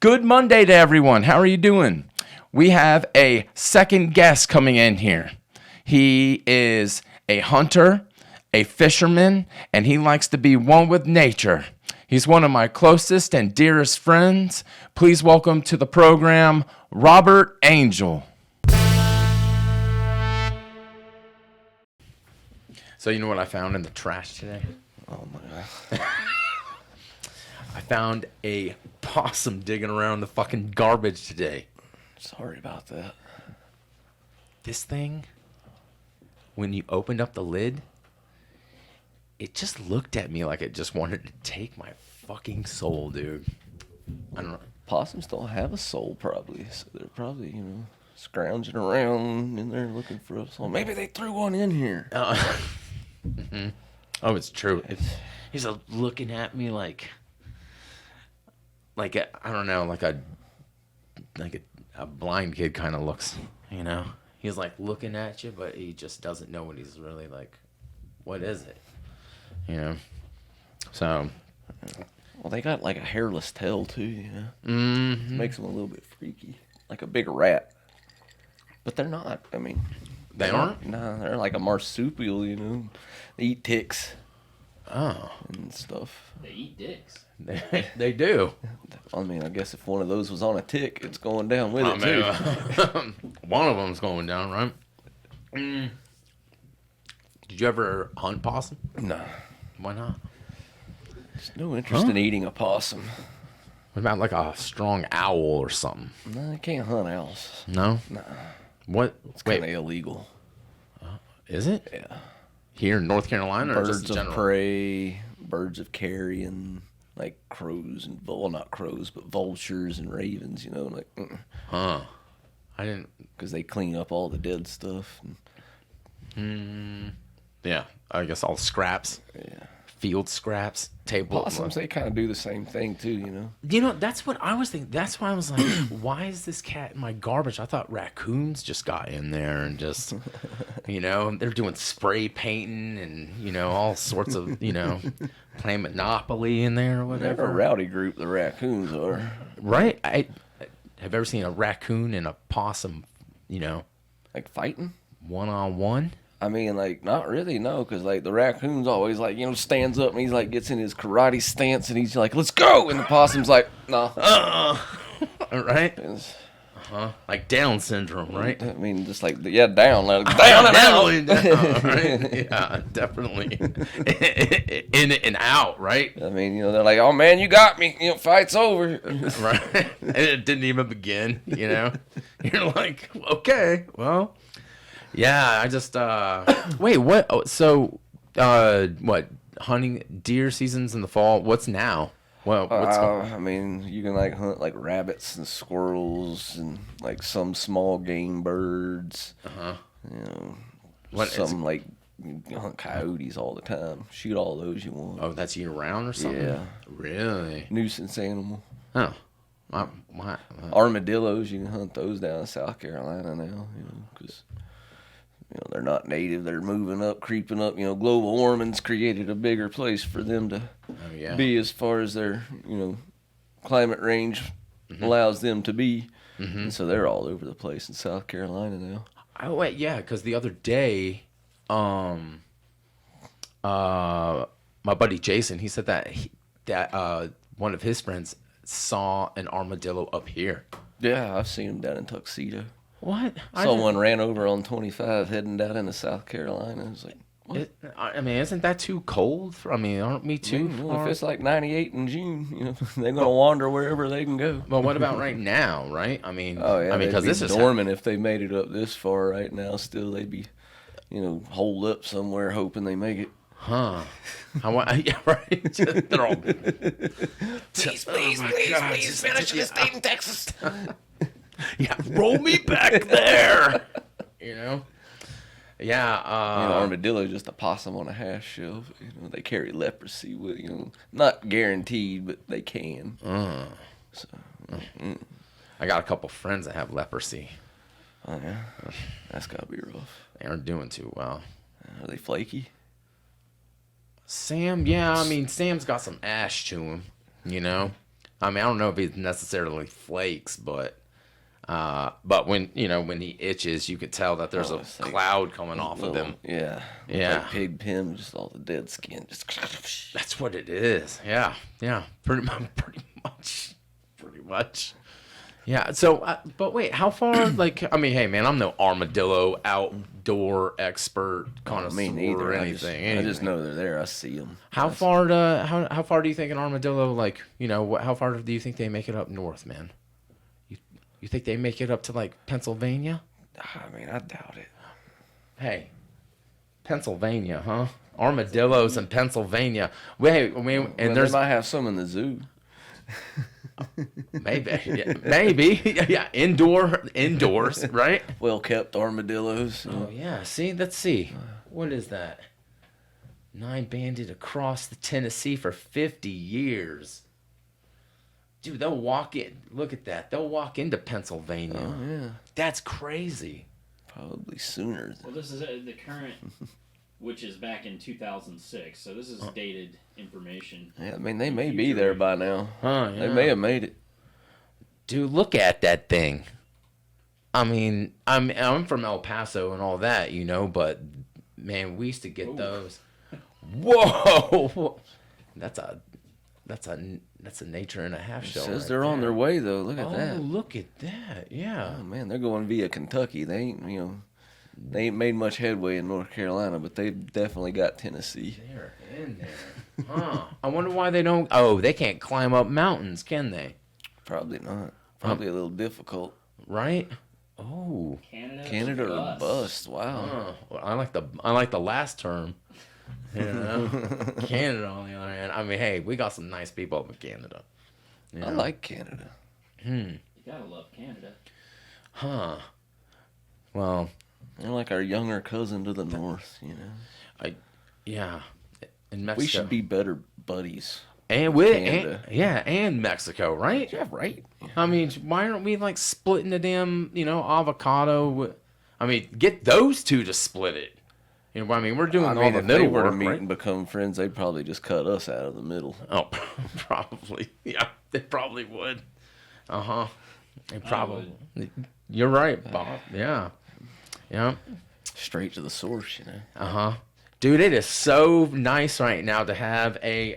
Good Monday to everyone. How are you doing? We have a second guest coming in here. He is a hunter, a fisherman, and he likes to be one with nature. He's one of my closest and dearest friends. Please welcome to the program, Robert Angel. So you know what I found in the trash today? Oh my God. I found a possum digging around the fucking garbage today. Sorry about that. This thing, when you opened up the lid, it just looked at me like it just wanted to take my fucking soul, dude. I don't know. Possums don't have a soul, probably. So they're probably, scrounging around in there looking for a soul. Maybe they threw one in here. Mm-hmm. Oh, it's true. He's looking at me like a blind kid kind of looks, He's like looking at you, but he just doesn't know what he's really like. What is it? So. Well, they got like a hairless tail too, Mm-hmm. Makes them a little bit freaky, like a big rat. But they're not. I mean, they aren't. No, they're like a marsupial, They eat ticks. Oh. And stuff. They eat dicks. They do. I mean, I guess if one of those was on a tick, it's going down with it too. One of them's going down, right? Did you ever hunt possum? No. Why not? There's no interest in eating a possum. What about like a strong owl or something? No, I can't hunt owls. No? Nah. What? It's kind of illegal. Is it? Yeah. Here in North Carolina or just in general? Birds of prey, birds of carrion, like crows and, well, not crows, but vultures and ravens, Huh. I didn't. Because they clean up all the dead stuff. Yeah, I guess all scraps. Yeah. Field scraps, table. Possums, they kind of do the same thing too, That's what I was thinking. That's why I was like, why is this cat in my garbage? I thought raccoons just got in there and just, they're doing spray painting and, all sorts of, playing Monopoly in there or whatever. They're a rowdy group, the raccoons are. Right? I have ever seen a raccoon and a possum, Like fighting? one-on-one? I mean, not really, no, because, the raccoon's always, stands up and he's, gets in his karate stance and he's like, let's go! And the possum's like, nah. Right? Like Down syndrome, right? I mean, just down, down and out. Right? Yeah, definitely. In and out, right? I mean, they're like, oh, man, you got me. Fight's over. Right? And it didn't even begin, You're like, okay, well... Yeah, I just wait. What? Oh, so, what? Hunting deer seasons in the fall. What's now? Well, what's I mean, you can hunt rabbits and squirrels and some small game birds. You hunt coyotes all the time. Shoot all those you want. Oh, that's year round or something. Yeah. Really? Nuisance animal. Oh. Armadillos, you can hunt those down in South Carolina now. Because. They're not native. They're moving up, creeping up. Global warming's created a bigger place for them to be as far as their, climate range allows them to be. Mm-hmm. And so they're all over the place in South Carolina now. Oh, wait, yeah, because the other day, my buddy Jason, he said that one of his friends saw an armadillo up here. Yeah, I've seen them down in Tuxedo. What? Someone ran over on 25 heading down into South Carolina. It was like, what? Isn't that too cold? Aren't we too far? If it's 98 in June, they're going to wander wherever they can go. Well, what about right now, right? Because this is dormant. If they made it up this far right now, still they'd be, holed up somewhere hoping they make it. Huh. Yeah, right. They're all... Please, finish this state in Texas. Yeah, roll me back there. Yeah. Armadillo just a possum on a hash shelf. They carry leprosy with not guaranteed, but they can. So, I got a couple friends that have leprosy. Oh yeah, that's gotta be rough. They aren't doing too well. Are they flaky? Sam, yeah, Sam's got some ash to him, I mean, I don't know if he necessarily flakes, but when when he itches, you could tell that there's a cloud coming off of him. Yeah. Yeah. Like pig pen, just all the dead skin. Just. That's what it is. Yeah. Yeah. Pretty much. Yeah. So, but wait, how far? Like, I mean, hey, man, I'm no armadillo outdoor expert connoisseur or anything. I just know they're there. I see them. How far do you think an armadillo, like, how far do you think they make it up north, man? You think they make it up to like Pennsylvania? I mean, I doubt it. Hey, Pennsylvania, huh? Armadillos in Pennsylvania. Wait, and they might have some in the zoo. Maybe. Yeah, indoors, right? Well-kept armadillos. Oh, yeah. See, let's see. What is that? 9-banded across the Tennessee for 50 years. Dude, they'll walk in. Look at that. They'll walk into Pennsylvania. Oh, yeah. That's crazy. Probably sooner. Well, this is the current, which is back in 2006. So this is dated information. Yeah, I mean, they may be there by now. Huh, yeah. They may have made it. Dude, look at that thing. I mean, I'm from El Paso and all that, but, man, we used to get those. Whoa! That's a nature and a half show. It says they're on their way, though. Look at that. Oh, look at that. Yeah. Oh, man, they're going via Kentucky. They ain't made much headway in North Carolina, but they've definitely got Tennessee. They're in there. Huh. I wonder why they don't. Oh, they can't climb up mountains, can they? Probably not. Probably a little difficult. Right? Oh. Canada or bust. Wow. Well, I like the last term. Canada, on the other hand. I mean, hey, we got some nice people up in Canada. I like Canada. You gotta love Canada. Huh. Well, they're like our younger cousin to the north, Yeah. In Mexico. We should be better buddies. And and Mexico, right? Yeah, right. I mean, why aren't we like splitting the damn, avocado? I mean, get those two to split it. I mean, we're doing all the middle work, right? If they were to meet and become friends, they'd probably just cut us out of the middle. Oh, probably. Yeah, they probably would. Uh-huh. They probably. You're right, Bob. Yeah. Yeah. Straight to the source, Uh-huh. Dude, it is so nice right now to have a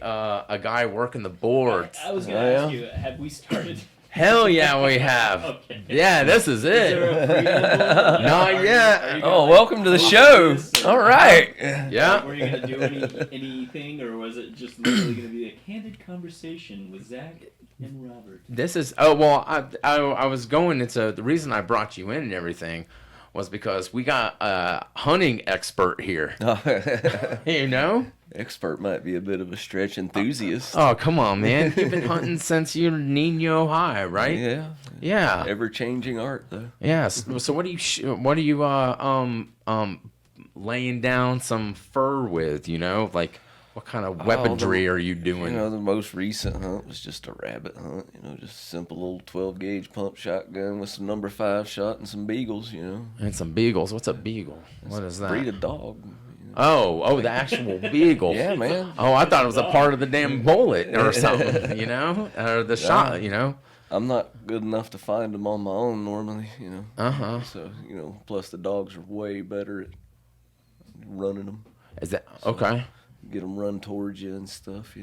guy working the boards. I was going to ask you, have we started... Hell yeah, we have. Okay. Yeah, this is it. Is there a preamble? Not yet. Welcome to the show. All right. Yeah. Were you going to do anything, or was it just literally going to be a candid conversation with Zach and Robert? This is... Oh, well, I was going into... The reason I brought you in and everything was because we got a hunting expert here. Expert might be a bit of a stretch. Enthusiast. Oh, come on, man. You've been hunting since you're Nino high, right? Yeah. Yeah. Ever-changing art, though. Yes. So what are you laying down some fur with, Like, what kind of weaponry are you doing? The most recent hunt was just a rabbit hunt, just simple little 12-gauge pump shotgun with some number 5 shot and some beagles, And some beagles. What's a beagle? What is that? Breed of dog. Oh, the actual beagle. Yeah, man. Oh, I thought it was a part of the damn bullet or something, or the shot, I'm not good enough to find them on my own normally, Uh-huh. So, plus the dogs are way better at running them. Is that okay? Get them run towards you and stuff,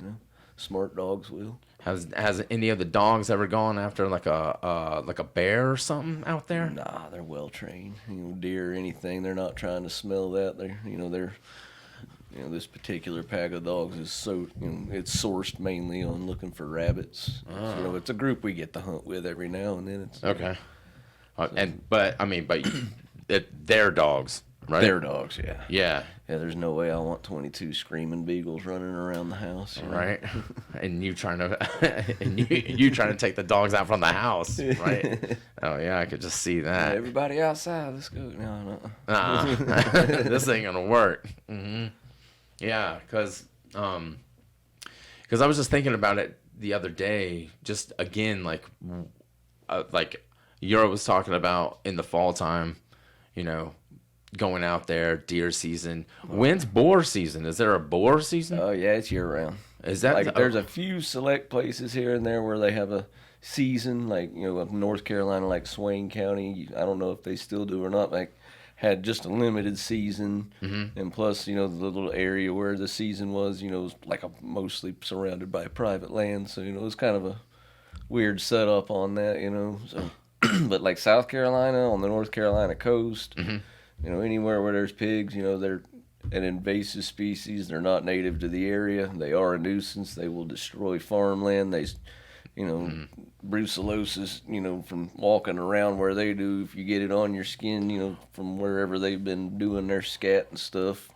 Smart dogs will. Has any of the dogs ever gone after like a bear or something out there? Nah, they're well trained. Deer or anything, they're not trying to smell that. They're this particular pack of dogs is so it's sourced mainly on looking for rabbits. So, it's a group we get to hunt with every now and then. It's okay. But they're dogs, right? They're dogs, yeah. Yeah. Yeah, there's no way I want 22 screaming beagles running around the house. Right. And you trying to take the dogs out from the house, right? Oh yeah, I could just see that. Yeah, everybody outside, let's go. No. This ain't gonna work. Mm-hmm. Yeah, because I was just thinking about it the other day. Just again, like Euro was talking about in the fall time, going out there, deer season. When's boar season? Is there a boar season? Oh, yeah, it's year-round. Is that like there's a few select places here and there where they have a season, like up in North Carolina, like Swain County. I don't know if they still do or not. Like had just a limited season, and plus the little area where the season was, was like mostly surrounded by private land. So it was kind of a weird setup on that, So, but like South Carolina on the North Carolina coast, anywhere where there's pigs, they're an invasive species. They're not native to the area. They are a nuisance. They will destroy farmland. They, brucellosis, from walking around where they do. If you get it on your skin, from wherever they've been doing their scat and stuff,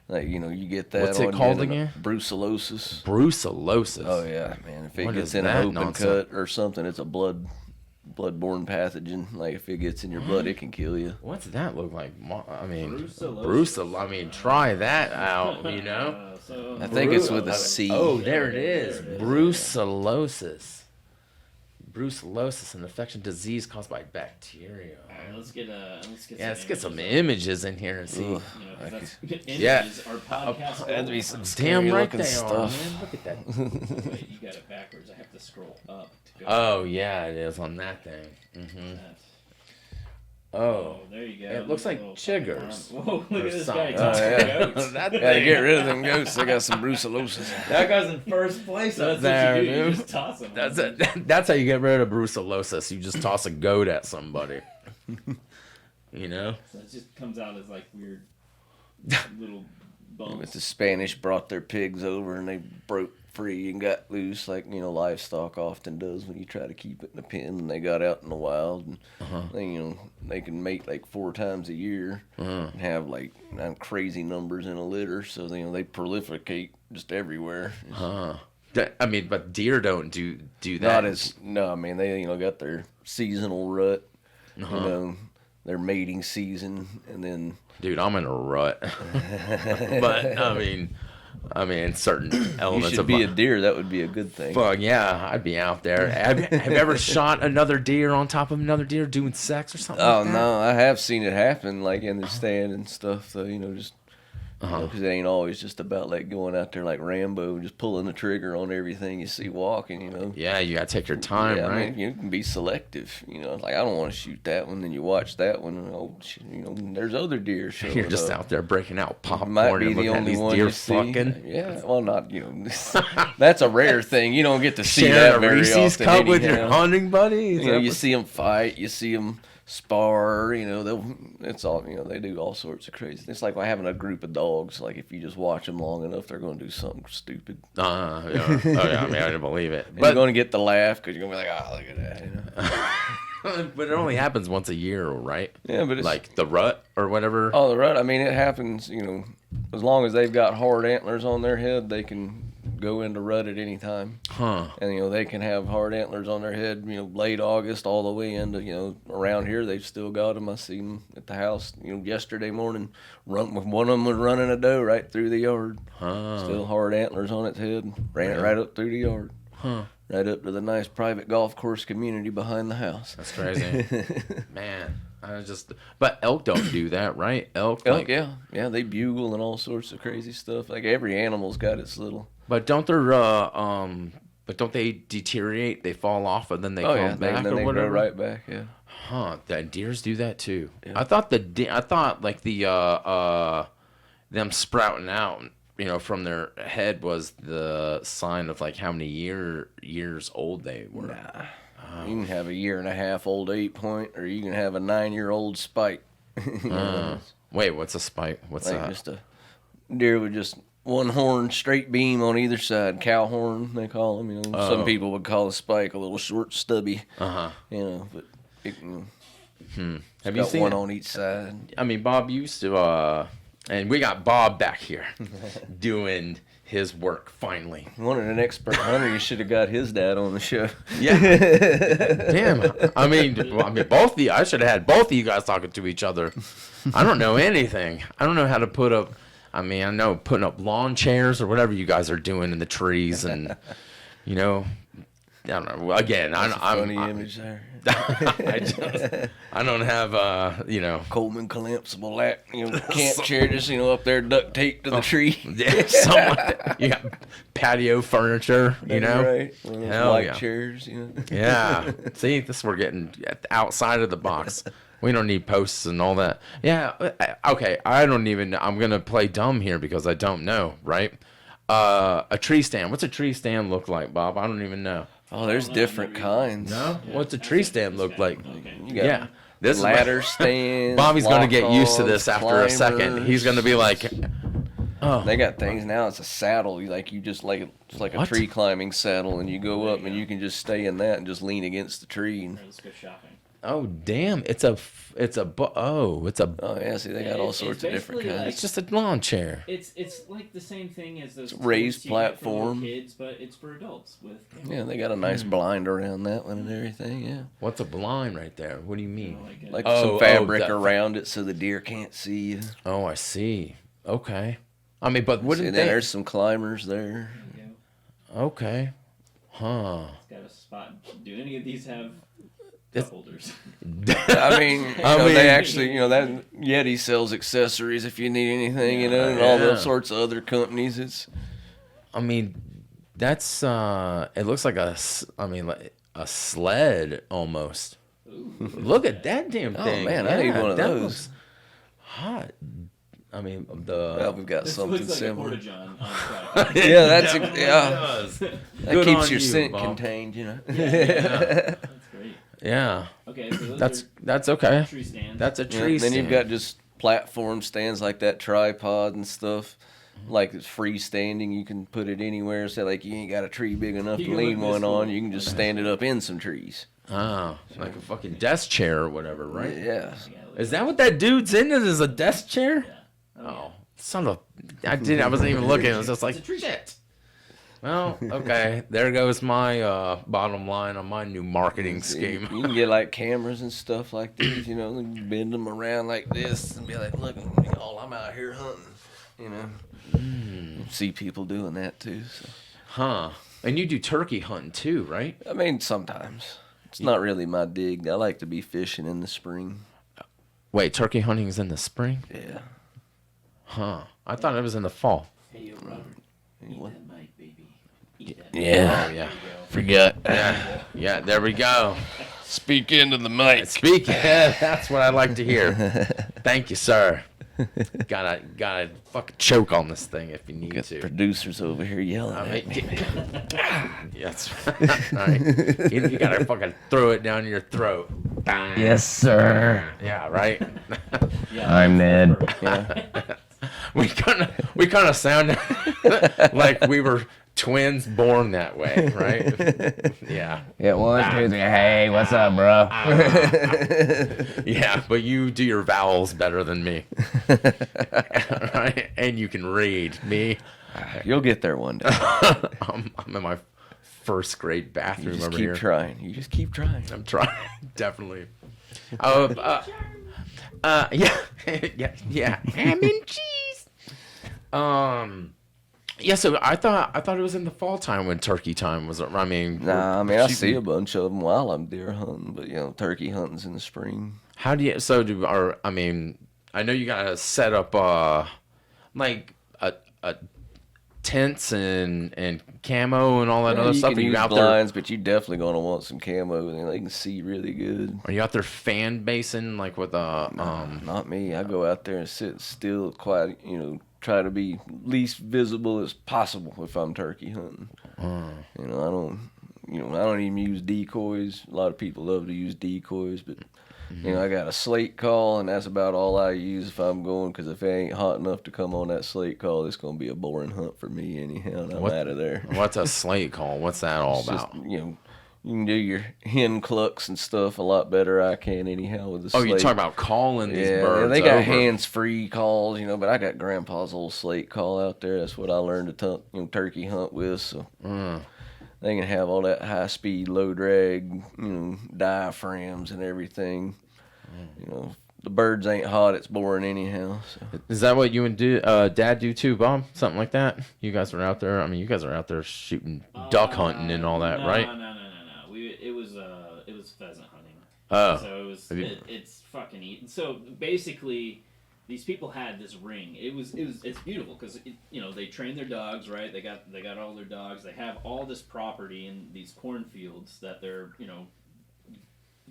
like you get that. What's it called again? Brucellosis. Brucellosis. Oh yeah, man. If it What gets is in an that open nonsense? cut or something, it's a bloodborne pathogen. Like if it gets in your blood, it can kill you. What's that look like? I mean, Brucellosis. I mean, try that out. So, I think it's with a C. Oh, there it is. Brucellosis. Brucellosis, an infection disease caused by bacteria. let's get Let's get some images in here and see. Ugh. That's images. Yeah. Our podcast. That'd be some Damn scary right looking they stuff. are, man. Look at that. Wait, you got it backwards. I have to scroll up to go. Oh yeah, it is on that thing. That. Oh, There you go. it looks like Little chiggers. fucking arm. Whoa, look or at this something. guy talking yeah. goats. That Gotta thing. get rid of them goats. They got some brucellosis. That guy's in first place So up that's there, what you do. You dude. just toss them. That's it. That's how you get rid of brucellosis. You just toss a goat at somebody. So it just comes out as like weird little But bumps. the Spanish brought their pigs over and they broke free and got loose, like livestock often does when you try to keep it in a pen. And they got out in the wild, and they can mate like 4 times a year and have like crazy numbers in a litter. So they proliferate just everywhere. I mean, but deer don't do that. Not as no, I mean they got their seasonal rut, their mating season, and then. Dude, I'm in a rut. But I mean, certain elements You should of be a deer. That would be a good thing. Fuck yeah, I'd be out there. Have you ever shot another deer on top of another deer doing sex or something? Oh like that? no, I have seen it happen, like in the stand and stuff. So just because it ain't always just about like going out there like Rambo, just pulling the trigger on everything you see walking. Yeah, you gotta take your time, Yeah, right? I mean, you can be selective. Like I don't want to shoot that one. Then you watch that one. And, there's other deer showing You're just up. out there breaking out popcorn Might be and the looking at only these one deer you see. fucking. Yeah, well, not that's a rare thing. You don't get to see Sharing that a very Reese's often. cup with your anyhow. hunting buddy. You see them fight. You see them spar. It's all. They do all sorts of crazy. It's like having a group of dogs. Like if you just watch them long enough, they're going to do something stupid. Yeah. Oh yeah, I mean, I didn't believe it. But you're going to get the laugh because you're going to be like, oh, look at that. But it only happens once a year, right? Yeah, but it's Like the rut or whatever. oh, the rut. I mean, it happens. As long as they've got hard antlers on their head, they can go into rut at any time. Huh. And they can have hard antlers on their head, late August all the way into, around here they've still got them. I seen them at the house, yesterday morning. One of them was running a doe right through the yard. Still hard antlers on its head. Ran it right up through the yard. Right up to the nice private golf course community behind the house. That's crazy. Man, but elk don't do that, right? Elk, Yeah, they bugle and all sorts of crazy stuff. Like every animal's got its little. But don't they deteriorate? They fall off and then they come back then or they whatever. grow right back. Yeah. Huh? That deers do that too. Yeah. I thought like them sprouting out, from their head was the sign of like how many years old they were. Nah. You can have a 1.5-year-old 8-point, or you can have a 9-year-old spike. Wait, what's a spike? What's Like that? just a deer with just one horn, straight beam on either side. Cow horn, they call them. Some people would call a spike a little short, stubby. But it, Have you got seen one it? on each side. I mean, Bob used to, and we got Bob back here doing his work finally. You wanted an expert hunter, you should have got his dad on the show. Yeah. Damn. I mean, both of you. I should have had both of you guys talking to each other. I don't know anything. I don't know how to put up. I mean, I know putting up lawn chairs or whatever you guys are doing in the trees, and don't know. Again, That's a funny image there. I don't have, Coleman collapsible camp chair just, up there duct taped to the tree. Yeah, something like that. You got patio furniture, That's right. One of those Hell white yeah. chairs, Yeah. See, we're getting outside of the box. We don't need posts and all that. Yeah. Okay. I'm going to play dumb here because I don't know, right? A tree stand. What's a tree stand look like, Bob? I don't even know. Oh, there's different kinds. No? What's a tree stand look like? Okay. You got This ladder stands. Bobby's going to get used to lock-ons, this after a second. climbers. He's going to be like, oh. They got things now. It's a saddle. It's like a What? tree climbing saddle, and you go up and you can just stay in that and just lean against the tree. And, Let's go shopping. Oh, damn. It's a oh yeah, see, they got all It's sorts of different basically kinds. it's just a lawn chair. It's like the same thing as those raised tents you get for little platform. kids, but it's for adults with Yeah, they got a nice blind around that one and everything. Yeah, What's a blind right there? What do you mean? like Oh, some fabric that around it so the deer can't see you. Oh, I see. Okay. I mean, but See, wouldn't then they? there's some climbers there. Okay. Huh. It's got a spot. Do any of these have It's- cup holders? I mean, I mean- they actually, that Yeti sells accessories if you need anything, and all Yeah. those sorts of other companies. It's I mean, that's it looks like like a sled almost. Look at that damn Oh, thing. man, I need one of that those. looks hot. I mean, well, we've got This something looks like similar. a porta-john on a truck. Yeah, that's Definitely yeah. does. That Good keeps on your you, scent Bob. contained, That's great. Yeah. Okay, so those That's are okay. tree stands. That's a Yeah, tree then stand. you've got just platform stands like that, tripod and stuff. Like it's freestanding, you can put it anywhere. Say like you ain't got a tree big enough You to can lean look one this on, way. you can just stand it up in some trees. Oh, like a fucking desk chair or whatever, right? Yeah. Is that what that dude's in? Is a desk chair? Yeah. Oh, son of I wasn't even looking. It was just like It's a tree shit. Well, okay. There goes my bottom line on my new marketing scheme. You can get like cameras and stuff like these, you bend them around like this and be like, look, I'm out here hunting, See people doing that too. So. Huh. And you do turkey hunting too, right? I mean, sometimes. It's not really my dig. I like to be fishing in the spring. Wait, turkey hunting is in the spring? Yeah. Huh. I thought it was in the fall. Hey, yo, Robert. Eat What? that mic, baby. Eat that. Yeah. Oh, yeah. Forgot. Yeah. Yeah, there we go. Speak into the mic. Speak. That's what I like to hear. Thank you, sir. Gotta fucking choke on this thing if you need Got to. producers over here yelling I at mean, me. yes. Right. You gotta fucking throw it down your throat. Bang. Yes, sir. Yeah, right. Yeah, I'm Ned. we kind of sound like we were twins born that way, right? Yeah. Yeah, 1, 2, 3. Hey, what's up, bro? Yeah, but you do your vowels better than me. Right? And you can read. Me, You'll get there one day. I'm in my first grade You bathroom just over keep here. trying. You just keep trying. I'm trying, definitely. Yeah, yeah. Ham and cheese. Yeah. So I thought it was in the fall time when turkey time was. I mean, Nah, I mean, I see a bunch of them while I'm deer hunting, but, turkey hunting's in the spring. How do you? So do our? I mean, I know you gotta set up like a tents and camo and all that other you stuff. can Are you use out there? blinds, but you definitely going to want some camo, and they can see really good. Are you out there fan basing like with a Not me. I go out there and sit still, quiet, try to be least visible as possible if I'm turkey hunting. I don't even use decoys. A lot of people love to use decoys, but I got a slate call, and that's about all I use if I'm going. Because if it ain't hot enough to come on that slate call, it's gonna be a boring hunt for me anyhow. And I'm out of there. What's a slate call? What's that all It's about? just, you can do your hen clucks and stuff a lot better I can anyhow with the Oh, slate. you're talking about calling these Yeah, birds they got over. hands-free calls, but I got Grandpa's old slate call out there. That's what I learned to turkey hunt with. So they can have all that high-speed, low-drag, diaphragms and everything. The birds ain't hot; it's boring anyhow. So. Is that what you and Dad do too, Bob? Something like that? You guys are out there. I mean, you guys are out there shooting duck hunting and all that, no, right? No. was pheasant hunting. Oh. So it was it's fucking eating. So basically, these people had this ring. It's beautiful because they train their dogs, right? They got all their dogs. They have all this property in these cornfields that they're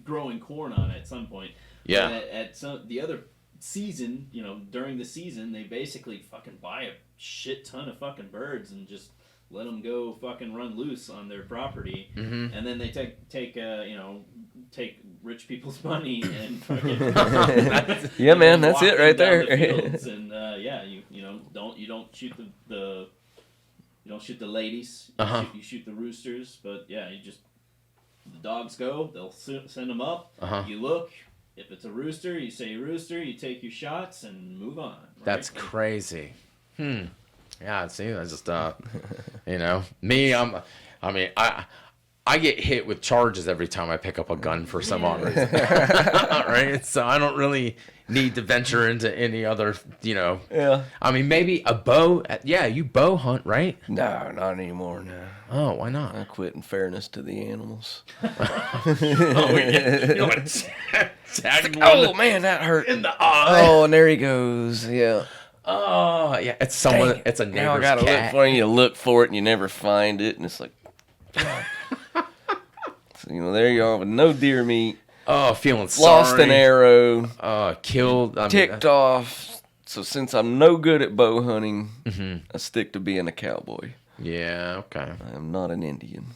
growing corn on at some point. Yeah. But at the other season, during the season, they basically fucking buy a shit ton of fucking birds and just let them go fucking run loose on their property, and then they take rich people's money and fucking yeah, man, that's it right there. And you don't shoot the ladies. You shoot the roosters, but yeah, the dogs go. They'll send them up. You look. If it's a rooster, you say rooster. You take your shots and move on. Right? That's crazy. Yeah, see, I just, me, I get hit with charges every time I pick up a gun for some odd reason. Right? So I don't really need to venture into any other, Yeah. I mean, maybe a bow. Yeah, you bow hunt, right? No, not anymore, no. Oh, why not? I quit in fairness to the animals. Oh, man, that hurt. in the eye. Oh, and there he goes, yeah. Oh, yeah, it's someone. Dang, it's a now I neighbor's gotta cat. look for it. You look for it and you never find it, and it's like, so, there you are with no deer meat. Oh, feeling sorry. Lost an arrow. Killed. Ticked off. So since I'm no good at bow hunting, I stick to being a cowboy. Yeah. Okay. I am not an Indian.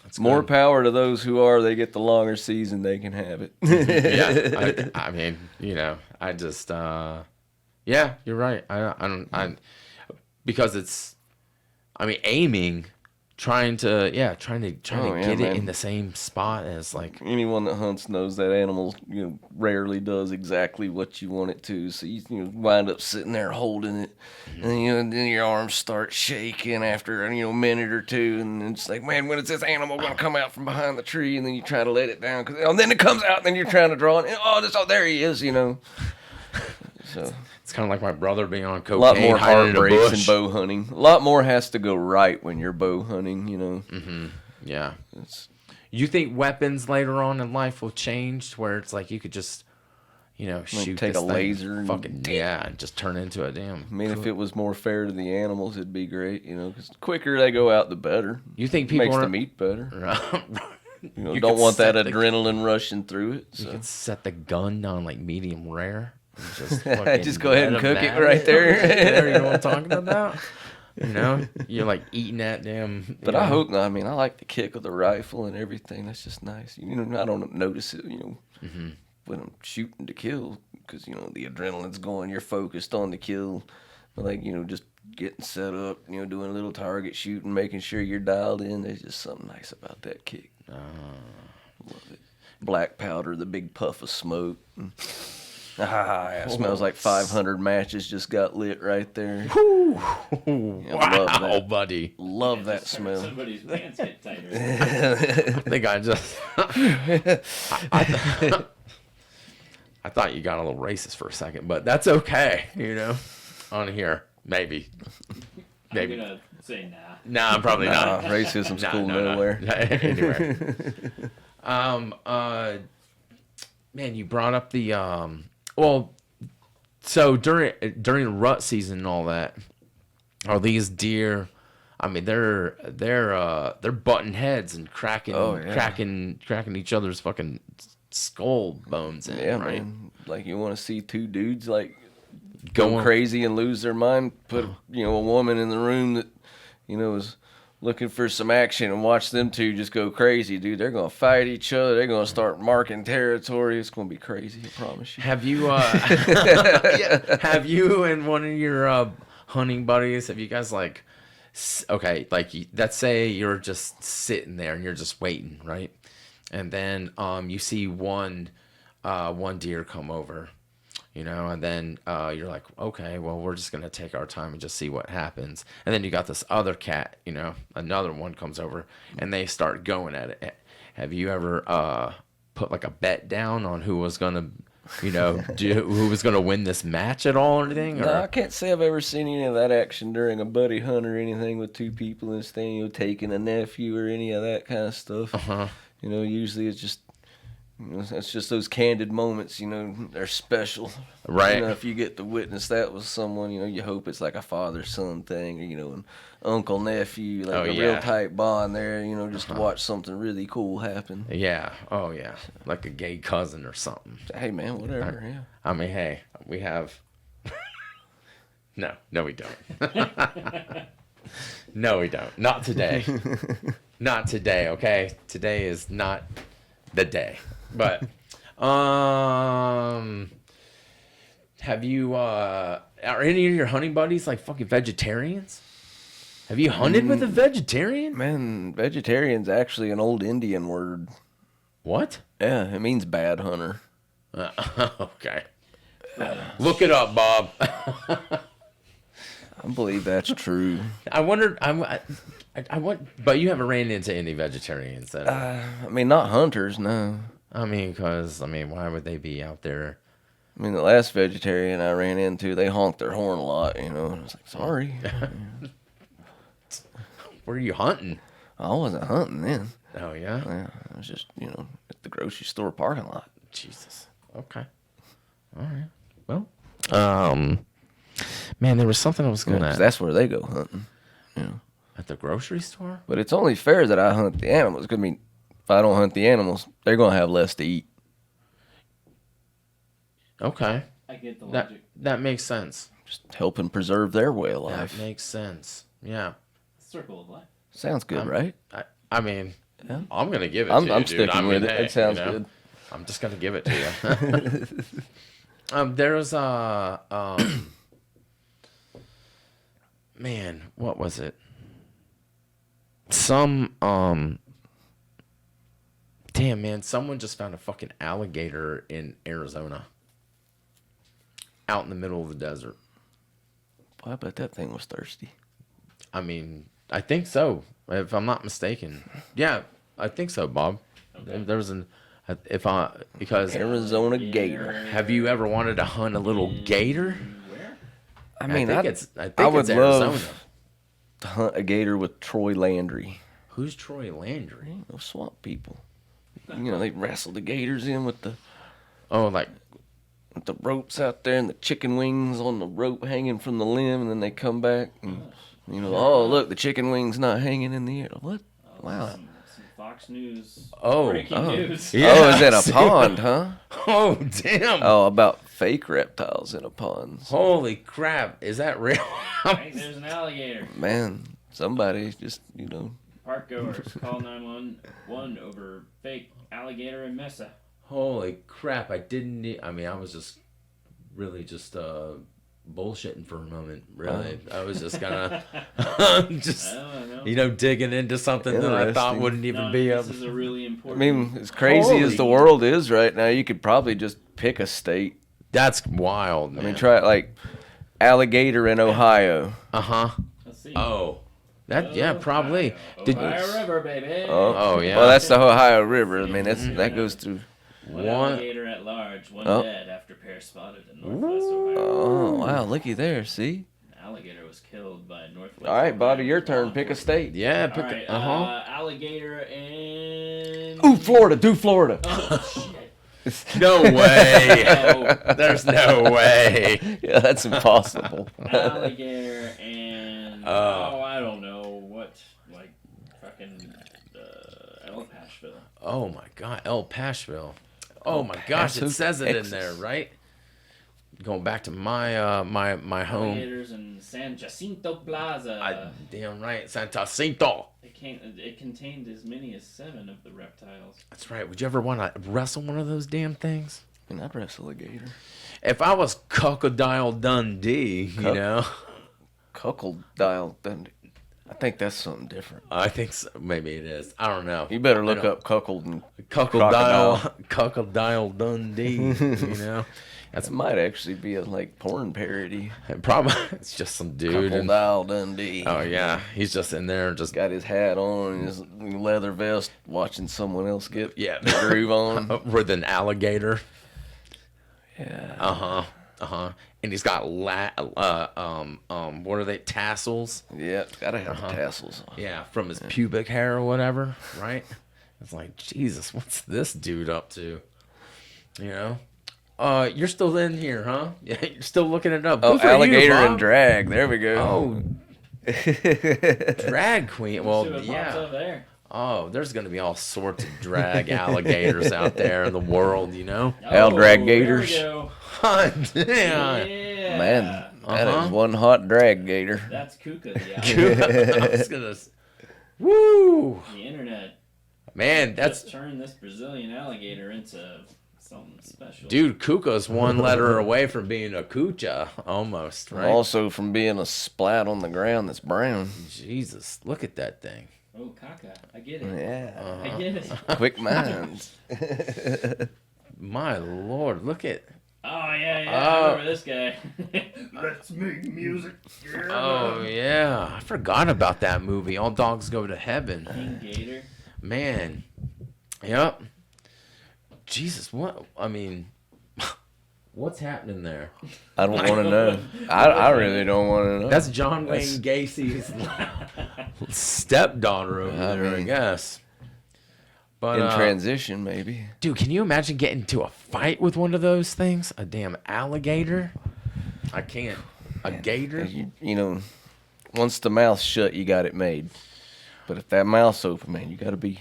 That's More good. power to those who are. They get the longer season. They can have it. Yeah. I mean, I just. Yeah, you're right. Because it's. I mean, aiming. Trying to get man. it in the same spot as like Anyone that hunts knows that animal rarely does exactly what you want it to. So you wind up sitting there holding it, and then your arms start shaking after a minute or two, and it's like, man, when is this animal gonna come out from behind the tree? And then you try to let it down, and then it comes out, and then you're trying to draw it. And, there he is, So. it's kind of like my brother being on cocaine. A lot more hiding in a heartbreaks in bush. bow hunting. A lot more has to go right when you're bow hunting, Yeah. You think weapons later on in life will change where it's like you could just, shoot take this a thing, laser and- and just turn into a damn. I mean, if it was more fair to the animals, it'd be great, because the quicker they go out, the better. You think people Makes the are- meat better. You Don't could want that set the- adrenaline rushing through it. You So. could set the gun down like medium rare. And just Just go ahead and let cook 'em it have right there. There, you know what I'm talking about? You're like eating that damn. But I hope not. I mean, I like the kick of the rifle and everything. That's just nice. I don't notice it, when I'm shooting to kill because, the adrenaline's going. You're focused on the kill. But, just getting set up, doing a little target shooting, making sure you're dialed in. There's just something nice about that kick. Love it. Black powder, the big puff of smoke. It smells like 500 matches just got lit right there. Wow, buddy. Love that smell. Somebody's pants get tighter. I think I just. I thought you got a little racist for a second, but that's okay. On here, maybe. I'm gonna say nah. Nah, I'm probably Nah, not. racism's Nah, cool no. nowhere. Anyway. Man, you brought up the so during the rut season and all that, are these deer? I mean, they're butting heads and cracking each other's fucking skull bones in, Yeah, right? man. Like, you want to see two dudes go Going- crazy and lose their mind? Put a woman in the room that is looking for some action and watch them two just go crazy, dude. They're gonna fight each other. They're gonna start marking territory. It's gonna be crazy. I promise you. Have you have you and one of your hunting buddies? Have you guys let's say you're just sitting there and you're just waiting, right? And then you see one deer come over, and then you're like, okay, well, we're just gonna take our time and just see what happens. And then you got this other cat, another one comes over and they start going at it. Have you ever put like a bet down on who was gonna who was gonna win this match at all or anything? No, I can't say I've ever seen any of that action during a buddy hunt or anything with two people in a stand, taking a nephew or any of that kind of stuff. Uh-huh. Usually it's just It's just those candid moments, they're special. Right. If you get to witness that with someone, you hope it's like a father-son thing, or, an uncle-nephew, like a real tight bond there, just to watch something really cool happen. Yeah. Oh, yeah. Like a gay cousin or something. Hey, man, whatever, yeah. I mean, hey, we have... No, we don't. No, we don't. Not today. Not today, okay? Today is not the day. But, have you, are any of your hunting buddies like fucking vegetarians? Have you hunted with a vegetarian? Man, vegetarian's actually an old Indian word. What? Yeah, it means bad hunter. Okay. Look it up, Bob. I believe that's true. I wondered, but you haven't ran into any vegetarians that I mean, not hunters, no. Why would they be out there? I mean, the last vegetarian I ran into, they honked their horn a lot, and I was like, sorry. Where are you hunting? I wasn't hunting then. Oh, yeah? Yeah, I was just, at the grocery store parking lot. Jesus. Okay. All right. Well, man, there was something I was going to... 'Cause that's where they go hunting, At the grocery store? But it's only fair that I hunt the animals. 'Cause, I mean, if I don't hunt the animals, they're going to have less to eat. Okay. I get the logic. That makes sense. Just helping preserve their way of life. That makes sense. Yeah. Circle of life. Sounds good, right? I mean, Yeah. I'm going to give it to you, I'm dude. sticking with it. Hey, It sounds good. I'm just going to give it to you. There's man, what was it? Damn, man, someone just found a fucking alligator in Arizona. Out in the middle of the desert. Boy, I bet that thing was thirsty. I mean, I think so, if I'm not mistaken. Yeah, I think so, Bob. Okay. There was because Arizona gator. Have you ever wanted to hunt a little gator? Where? I mean, I would love Arizona. to hunt a gator with Troy Landry. Who's Troy Landry? Those swamp people. They wrestle the gators in with the ropes out there and the chicken wings on the rope hanging from the limb, and then they come back and look, the chicken wing's not hanging in the air. What? Wow. Some Fox News. Oh. Breaking news. Yeah. Oh, is that a pond, huh? Oh, damn. Oh, about fake reptiles in a pond. Holy crap. Is that real? I think there's an alligator. Man, somebody just, Park goers call 911 over fake alligator in Mesa. Holy crap. I was just really just bullshitting for a moment, really. I was just kind of digging into something that I thought wouldn't even be this is a really important... I mean, as crazy as the world is right now, you could probably just pick a state. That's wild, man. I mean, try it like alligator in Ohio. Uh-huh. Let's see. Oh. Probably. Ohio River, baby. Oh, yeah. Well, that's the Ohio River. I mean, that goes through... One alligator at large, one dead after pair spotted in Northwest Ohio. Oh, wow, looky there, see? An alligator was killed by Northwest All right, Ohio Bobby, your turn. Pick a state. Yeah, All right, alligator in... Ooh, Florida. Do Florida. Oh, shit. No way. There's no way. Yeah, that's impossible. Alligator and... I don't know. What? Like, fucking... El Pashville. Oh, my God. El Pashville. Oh my gosh, it says it in there, right? Going back to my my home. Alligators in San Jacinto Plaza. Damn right, San Jacinto. It contained as many as 7 of the reptiles. That's right. Would you ever want to wrestle one of those damn things? I mean, I'd wrestle a gator. If I was Crocodile Dundee, Crocodile Dundee. I think that's something different. I think so. Maybe it is. I don't know. You better look up cuckold and Crocodile Dundee. That might actually be a porn parody. Probably it's just some dude. Crocodile Dundee. Oh yeah, he's just in there, just got his hat on and his leather vest, watching someone else get the groove on with an alligator. Yeah. And he's got what are they, tassels? Yeah, gotta have tassels. Yeah, from his pubic hair or whatever, right? It's like, Jesus, what's this dude up to? You know? You're still in here, huh? Yeah, you're still looking it up. Oh, Good for alligator you, and Bob. drag. There we go. Oh, drag queen. See Well, what pops yeah. up there. Oh, there's going to be all sorts of drag alligators out there in the world, you know? Al drag Oh, gators. There we go. Yeah. Yeah. Man, that Uh-huh. is one hot drag gator. That's Kuka, the alligator. I was gonna. Woo! The internet Man, that's. just turned this Brazilian alligator into something special. Dude, Kuka's one letter away from being a kucha, almost, right? Also from being a splat on the ground that's brown. Jesus, look at that thing. Oh, Kaka. I get it. Yeah. I get it. Quick minds. My Lord, look at. Oh, yeah. I remember this guy. Let's make music. Yeah. Oh, yeah. I forgot about that movie. All dogs go to heaven. King Gator. Man. Yep. Jesus, what? I mean, what's happening there? I don't want to know. I really don't want to know. That's John Wayne Gacy's stepdaughter over there, I mean, guess. But, in transition, maybe. dude, can you imagine getting into a fight with one of those things? A damn alligator? I can't. A gator? You know, once the mouth's shut, you got it made. But if that mouth's open, man, you got to be,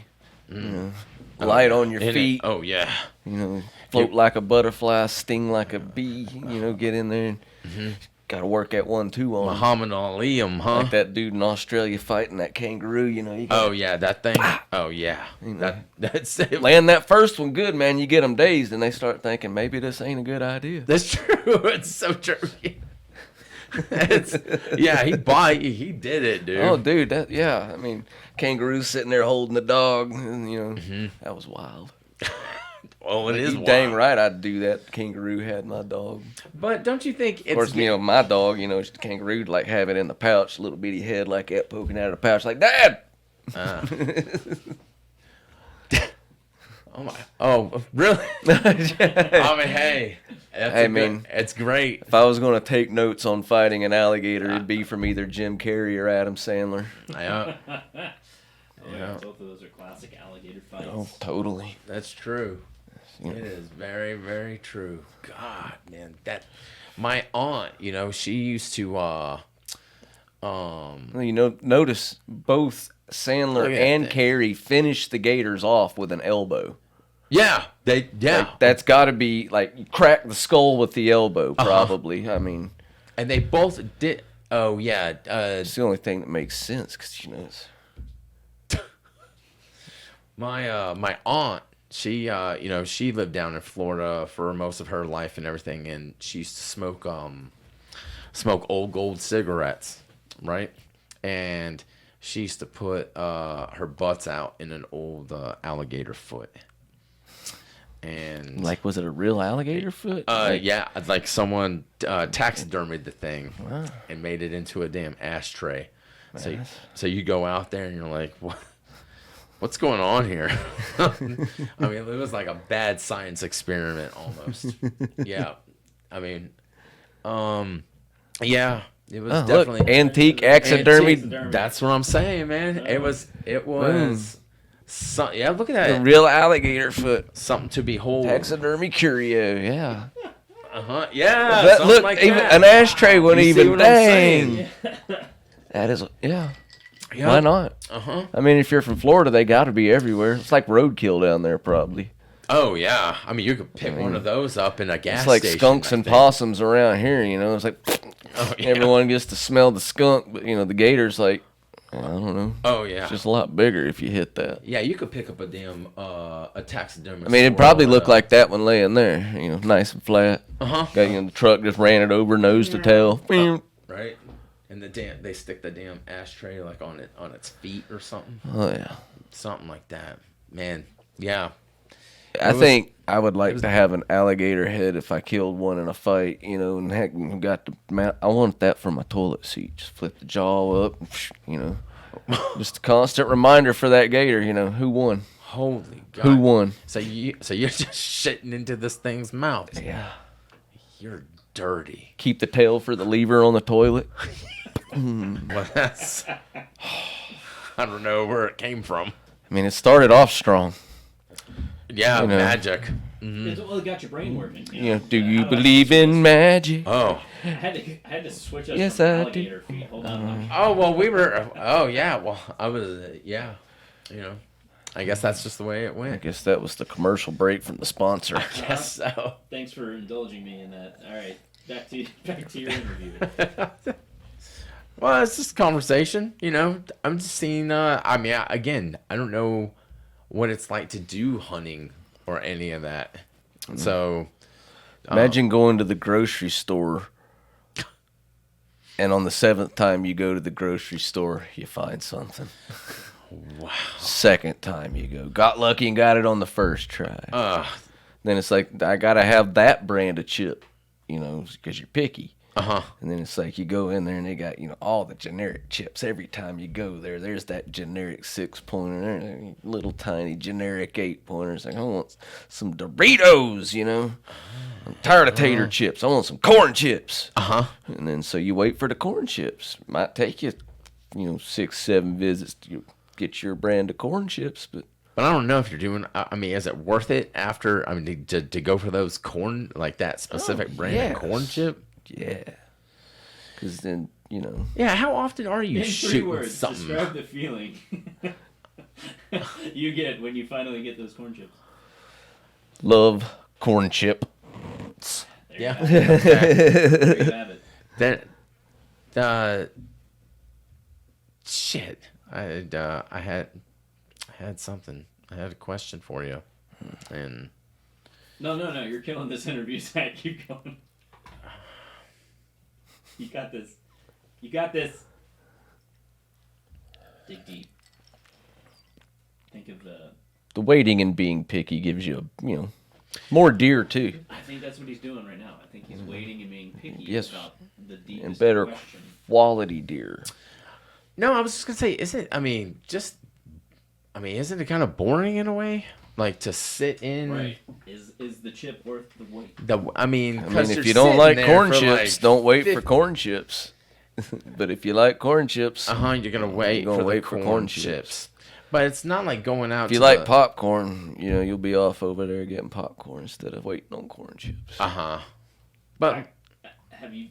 you know, light on your In it. feet. Oh, yeah. You know, float like a butterfly, sting like a bee. You know, get in there and got to work at 1-2 on 'em. Muhammad Ali, huh? Like that dude in Australia fighting that kangaroo. You know, you Oh, got yeah, that thing. Oh, yeah. That's it. land that first one good, man. You get them dazed, and they start thinking maybe this ain't a good idea. That's true. It's so true. He did it, dude. Oh, dude, I mean, kangaroo's sitting there holding the dog, and you know, that was wild. Well, it is You wild. dang right I'd do that. Kangaroo had my dog. But don't you think it's Of course, you know, my dog, you know, the kangaroo like have it in the pouch, little bitty head like that poking out of the pouch, like, Dad! Oh my! Oh, really? I mean, hey, it's great. If I was going to take notes on fighting an alligator, it'd be from either Jim Carrey or Adam Sandler. Yeah, Yeah. Both of those are classic alligator fights. Oh, totally. that's true. You know. It is very, very true. God, man, my aunt, you know, she used to, Well, you know, notice both Sandler Look at and that. Carey finished the Gators off with an elbow. yeah, Like, that's got to be like you crack the skull with the elbow, probably. I mean, and they both did. Oh yeah, it's the only thing that makes sense because you know it's. my aunt, she you know, she lived down in Florida for most of her life and everything, and she used to smoke old gold cigarettes, right? And she used to put her butts out in an old alligator foot. And Like, was it a real alligator foot? yeah, like someone taxidermied the thing and made it into a damn ashtray. So you go out there and you're like, what's going on here? I mean, it was like a bad science experiment almost. Yeah, I mean, yeah, it was definitely Look, antique taxidermy. Taxidermy. That's what I'm saying, man. It was. Yeah, look at The that. real alligator foot. Something to behold. Taxidermy curio, yeah. Yeah. That, something look, like even that. an ashtray wouldn't You see even. what I'm saying? Dang. That is, yeah. Yep. Why not? I mean, if you're from Florida, they got to be everywhere. It's like roadkill down there, probably. Oh yeah. I mean, you could pick one of those up in a gas It's like station. skunks I and think. possums around here, you know. It's like yeah. everyone gets to smell the skunk, but you know the gator's like, I don't know. Oh yeah. It's just a lot bigger if you hit that. Yeah, you could pick up a damn a taxidermist. I mean, it'd probably look like that one laying there, you know, nice and flat. Got, you know, the truck just ran it over nose to tail. right. And they stick the damn ashtray like on its feet or something. Oh yeah. Something like that. Man, yeah. I think I would like to have an alligator head if I killed one in a fight, you know, and heck, got the mount. I want that for my toilet seat. Just flip the jaw up, you know. Just a constant reminder for that gator, you know, who won? Holy God. Who won? So you're just shitting into this thing's mouth. Yeah. You're dirty. Keep the tail for the lever on the toilet. Well, that's I don't know where it came from. I mean, it started off strong. Yeah, You know. magic. Well, it got your brain working. You know, do How you I believe switch in this? magic? Oh. I had to switch us Yes, from I do. alligator feet. Hold on. Oh, well, we were. Oh, yeah. Well, I was. Yeah. You know, I guess that's just the way it I went. guess that was the commercial break from the sponsor. I guess so. Thanks for indulging me in that. All right, back to your interview. Well, it's just conversation, you know. I'm just seeing. I mean, again, I don't know what it's like to do hunting or any of that. So, Imagine going to the grocery store, and on the 7th time you go to the grocery store, you find something. wow. 2nd time you go, got lucky and got it on the first try. Then it's like, I gotta have that brand of chip, you know, because you're picky. And then it's like you go in there and they got, you know, all the generic chips. Every time you go there, there's that generic 6-pointer, little tiny generic 8-pointer. It's like, I want some Doritos, you know. I'm tired of tater chips. I want some corn chips. And then so you wait for the corn chips. Might take you, you know, 6-7 visits to get your brand of corn chips, but I don't know if you're doing. I mean, is it worth it after? I mean, to go for those corn, like that specific brand of corn chip? yeah. Because then, you know. Yeah. How often are you In 3 shooting words, something? describe the feeling you get when you finally get those corn chips. Love corn chip. There Yeah. you have it. There you have it. Then, shit. I had something. I had a question for you, and No, you're killing this interview, Zach. Keep going. You got this. You got this. Dig deep. Think of The waiting and being picky gives you, you know, more deer too. I think that's what he's doing right now. I think he's waiting and being picky Yes. about the deepest And better question. quality deer. no, I was just gonna say, isn't it kind of boring in a way, like to sit in? Right. Is the chip worth the wait? I mean, 'cause if you're you don't sitting like there corn for, chips, like, don't wait 50 for corn chips. But if you like corn chips, you're gonna wait You're gonna for wait the for corn, corn chips. chips. But it's not like going out. if you like popcorn, you know, you'll be off over there getting popcorn instead of waiting on corn chips. But Have you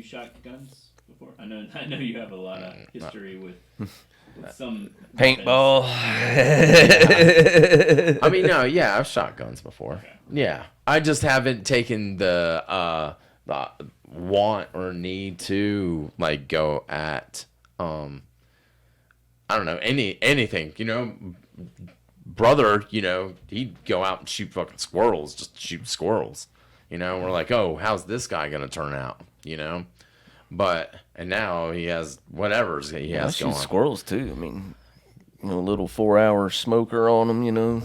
shot guns before? I know you have a lot of history with some Paintball. I mean, no, yeah, I've shot guns before. Okay. Yeah, I just haven't taken the want or need to like go at I don't know anything. You know, brother, you know, he'd go out and shoot fucking squirrels, just shoot squirrels. You know, we're like, oh, how's this guy gonna turn out? You know, and now he has whatever's he I has shoot going. squirrels too. I mean, you know, a little 4-hour smoker on them, you know.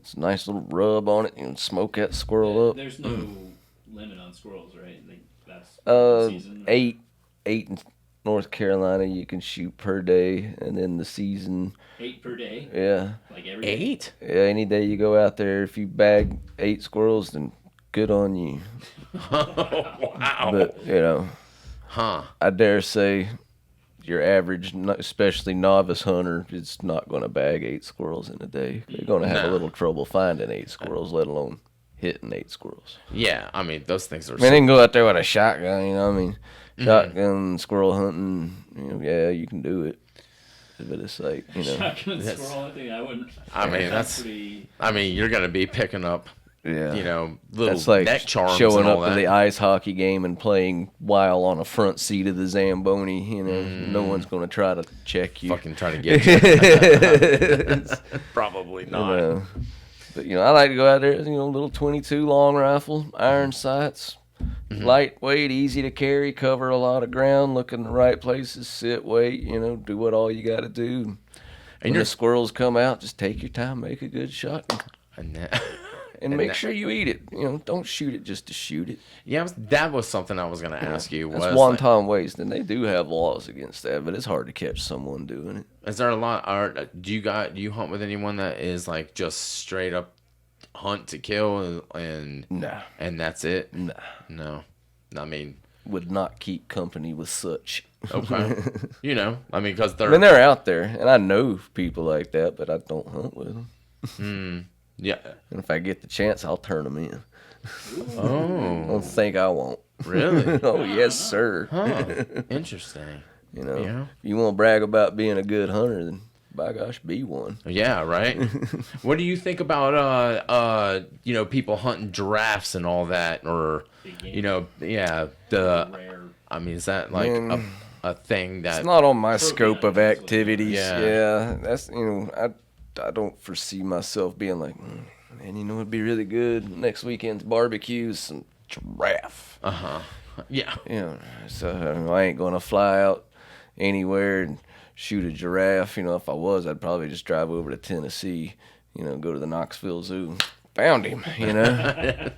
It's a nice little rub on it. You know, smoke that squirrel up. There's no limit on squirrels, right? Like, that's season. Or... eight in North Carolina you can shoot per day, and then the season. 8 per day. Yeah. Like every day? 8? Yeah, any day you go out there, if you bag 8 squirrels, then good on you. Wow. But you know, I dare say your average, especially novice hunter, is not going to bag 8 squirrels in a day. They're going to have a little trouble finding 8 squirrels, let alone hitting 8 squirrels. Yeah, I mean those things are. I mean, they can go out there with a shotgun, you know. I mean, shotgun squirrel hunting, you know, yeah, you can do it. But it's like, you know, Shotgun squirrel hunting, I wouldn't. I mean, that's. pretty... I mean, you're gonna be picking up, yeah, you know, little that's like neck charms showing and all up to that. the ice hockey game and playing while on a front seat of the Zamboni. You know, no one's going to try to check you. Fucking trying to get you. Probably not. You know. But, you know, I like to go out there, you know, little 22 long rifle, iron sights, lightweight, easy to carry, cover a lot of ground, look in the right places, sit, wait, you know, do what all you got to do. When the squirrels come out, just take your time, make a good shot, and make sure you eat it. You know, don't shoot it just to shoot it. Yeah, that was something I was going to ask you. That's wonton waste, and they do have laws against that, but it's hard to catch someone doing it. Is there a lot? Do you hunt with anyone that is like just straight up hunt to kill and Nah. and that's it? Nah. No. I mean, would not keep company with such. Okay. You know, I mean, because I mean, they're out there, and I know people like that, but I don't hunt with them. Yeah. And if I get the chance, I'll turn them in. Oh. Don't think I won't. Really? Oh, yes, sir. Huh. Interesting. You know, Yeah. if you want to brag about being a good hunter, then by gosh, be one. Yeah, right. What do you think about you know, people hunting giraffes and all that, or you know, yeah, Rare. I mean, is that like Man, a thing that? It's not on my Trophy scope of hunting is what activities. Yeah. Yeah, that's I don't foresee myself being like, man, you know, it'd be really good next weekend's barbecue, some giraffe. Yeah. You know, so I ain't gonna fly out anywhere and shoot a giraffe. You know, if I was, I'd probably just drive over to Tennessee. You know, go to the Knoxville Zoo. Found him. You know,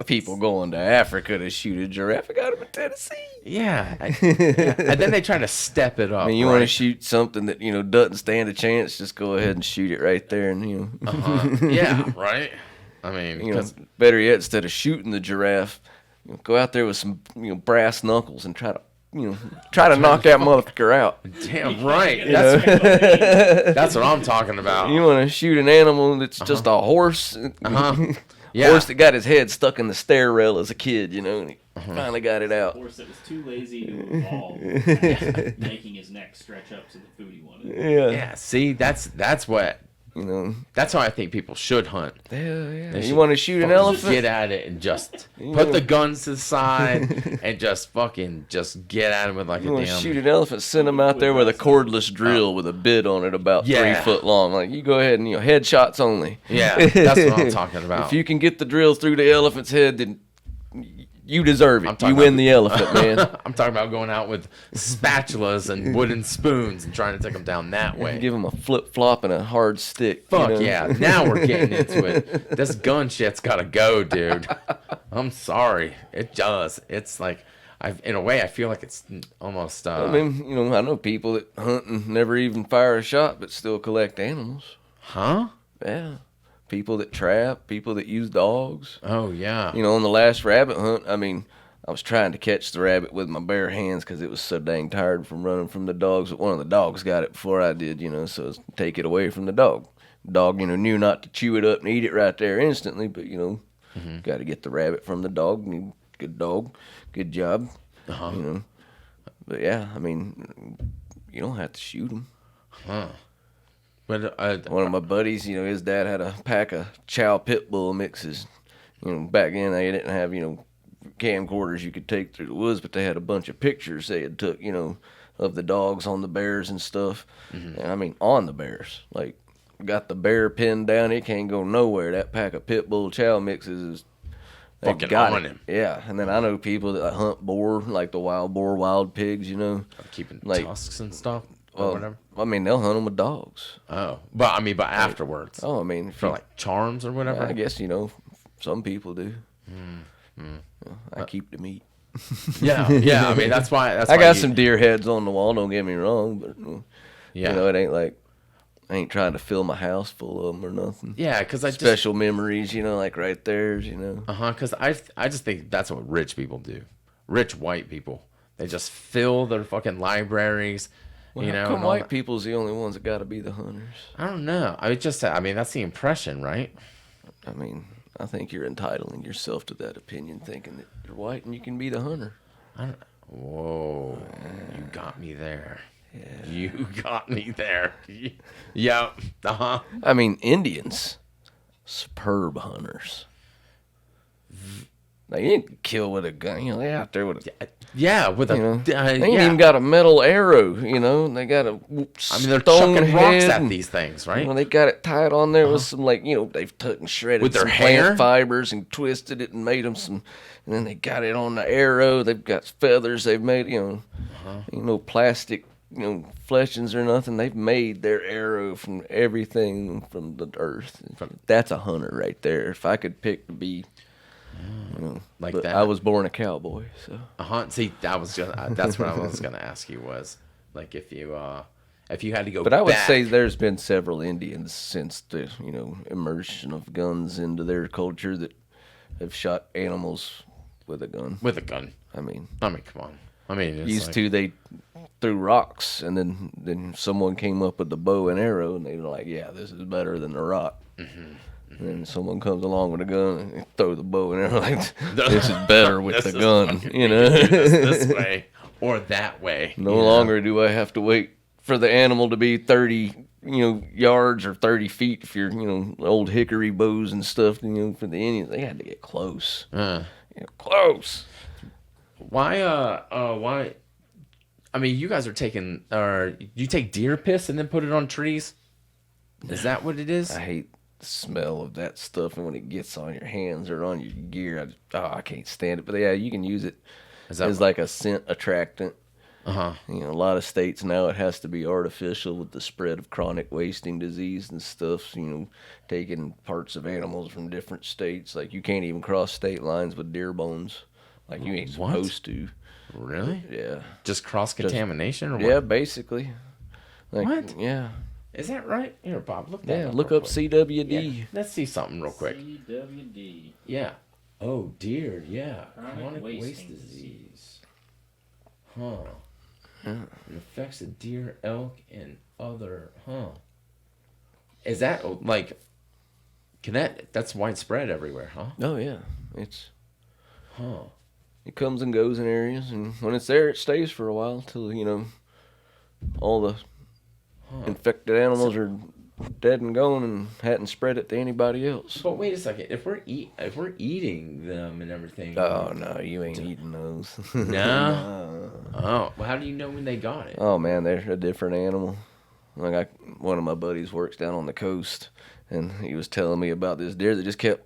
people going to Africa to shoot a giraffe. I got him in Tennessee. Yeah. And then they try to step it up. I mean, you want to right? shoot something that, you know, doesn't stand a chance, just go ahead and shoot it right there, and, you know. Yeah, right. I mean, You know, 'cause- better yet, instead of shooting the giraffe, you know, go out there with some, you know, brass knuckles and try to knock that motherfucker out. damn right. You know? That's what I'm talking about. You want to shoot an animal that's just a horse, Yeah. horse that got his head stuck in the stair rail as a kid, you know, and he finally got it out. Horse that was too lazy to evolve, making his neck stretch up to the food he wanted. Yeah, Yeah. See, that's what. you know, That's how I think people should hunt. hell yeah. They You should want to shoot an fucking elephant? Get at it and just put the guns to the side and just fucking just get at it with like You a want to damn. shoot an elephant, send them out there with a cordless drill with a bit on it about Yeah. 3 foot long. Like, you go ahead and, you know, headshots only. Yeah, that's what I'm talking about. If you can get the drill through the elephant's head, then you deserve I'm it. talking You win about- the elephant, man. I'm talking about going out with spatulas and wooden spoons and trying to take them down that way. Give him a flip flop and a hard stick. Fuck you know? yeah! Now we're getting into it. This gun shit's gotta go, dude. I'm sorry. It does. It's like, in a way, I feel like it's almost. I mean, you know, I know people that hunt and never even fire a shot, but still collect animals. huh? Yeah. People that trap, people that use dogs. Oh yeah. You know, on the last rabbit hunt, I mean, I was trying to catch the rabbit with my bare hands because it was so dang tired from running from the dogs. But one of the dogs got it before I did, you know, so take it away from the dog. Dog, you know, knew not to chew it up and eat it right there instantly, but, you know, got to get the rabbit from the dog. Good dog, good job, you know. But yeah, I mean, you don't have to shoot them. But One of my buddies, you know, his dad had a pack of Chow Pit Bull mixes. You know, back then they didn't have, you know, camcorders you could take through the woods, but they had a bunch of pictures they had took, you know, of the dogs on the bears and stuff. And I mean, on the bears. Like, got the bear pinned down, it can't go nowhere. That pack of Pit Bull Chow mixes is they Fucking got on it. him. Yeah, and then I know people that hunt boar, like the wild boar, wild pigs, you know. keeping like- tusks and stuff or Well, whatever. I mean, they'll hunt them with dogs. Oh, but I mean, but afterwards Oh, I mean, if for you- like charms or whatever. I guess, you know, some people do. I keep the meat. Yeah, yeah. I mean, that's why. That's I why got you- some deer heads on the wall, don't get me wrong, but Yeah, you know, it ain't like I ain't trying to fill my house full of them or nothing. yeah. Because I just Special memories, you know, like right there's, you know. Because I just think that's what rich people do. Rich white people. They just fill their fucking libraries. Well, you know, how come and all white that. people's the only ones that got to be the hunters? I don't know. I mean, that's the impression, right? I mean, I think you're entitling yourself to that opinion, thinking that you're white and you can be the hunter. Whoa, you got me there. Yeah. You got me there. Yep. I mean, Indians, superb hunters. Now, you ain't kill with a gun. You know, they out there with a Yeah, with a You know, they ain't yeah. even got a metal arrow, you know. They got a I mean, they're stone chucking rocks head at and, these things, You right? know, they got it tied on there with some, like, you know, they've took and shredded With their some hair? plant fibers and twisted it and made them some. And then they got it on the arrow. They've got feathers. They've made, you know, plastic, you know, fleshings or nothing. They've made their arrow from everything from the earth. That's a hunter right there. If I could pick to be. You know, Like but that. I was born a cowboy, so. See, that's what I was gonna ask you was like if you had to go. But I would back, say there's been several Indians since the, you know, immersion of guns into their culture that have shot animals with a gun. with a gun. I mean, Come on. I mean, it's Used like, to, they threw rocks, and then someone came up with the bow and arrow, and they were like, yeah, this is better than the rock. And then someone comes along with a gun and they throw the bow and arrow, like, this is better with the gun, you know. do this way or that way. No longer do I have to wait for the animal to be 30, yards or 30 feet if you're, old hickory bows and stuff, for the Indians. They had to get close. Close. Why? I mean, you guys are taking, you take deer piss and then put it on trees? Is that what it is? I hate the smell of that stuff, and when it gets on your hands or on your gear, I can't stand it. But yeah, you can use it as like a scent attractant. A lot of states now it has to be artificial with the spread of chronic wasting disease and stuff. Taking parts of animals from different states, like you can't even cross state lines with deer bones, like you ain't supposed to. Really? Yeah. Just cross contamination or what? Yeah, basically. Like, What? Yeah. Is that right? Here, Bob, look that Yeah. up. Look real up quick. CWD. Yeah, let's see something real quick. CWD. Yeah. Oh, deer. Yeah. Chronic waste wasting disease. Huh. It affects the deer, elk, and other. Is that like? That's widespread everywhere, huh? Oh yeah. It comes and goes in areas, and when it's there, it stays for a while till all the infected animals are dead and gone and hadn't spread it to anybody else. But wait a second. If we're eating them and everything. Oh no, you ain't eating those. No. Oh, well, how do you know when they got it? Oh man, they're a different animal. Like one of my buddies works down on the coast, and he was telling me about this deer that just kept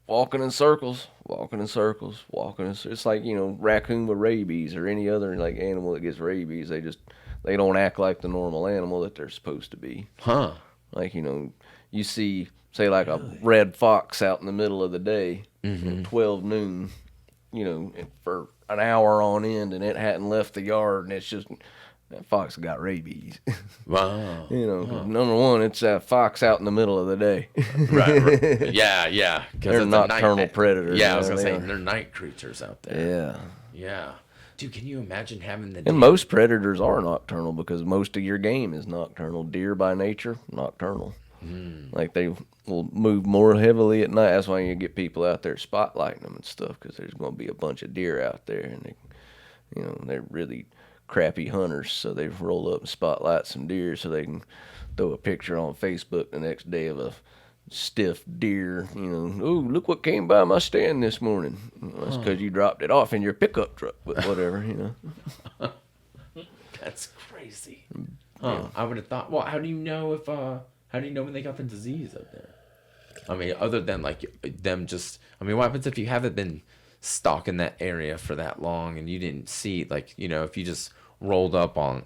walking in circles. It's like, raccoon with rabies or any other like animal that gets rabies. They don't act like the normal animal that they're supposed to be. Huh. Like, you see, say like a red fox out in the middle of the day, at 12 noon, for an hour on end, and it hadn't left the yard, and it's just, that fox got rabies. Wow. Number one, it's a fox out in the middle of the day. Right. Yeah. They're nocturnal predators. Yeah, I was gonna say they're night creatures out there. Yeah. Yeah. Dude, can you imagine having the And most predators are nocturnal because most of your game is nocturnal. Deer by nature, nocturnal. Like they will move more heavily at night. That's why you get people out there spotlighting them and stuff, because there's going to be a bunch of deer out there, and they're really crappy hunters, so they roll up and spotlight some deer so they can throw a picture on Facebook the next day of a stiff deer. Oh, look what came by my stand this morning. That's because you dropped it off in your pickup truck, but whatever. That's crazy. I would have thought. Well, how do you know when they got the disease up there? I mean, other than like them just. I mean, what happens if you haven't been stalking that area for that long and you didn't see, like, if you just rolled up on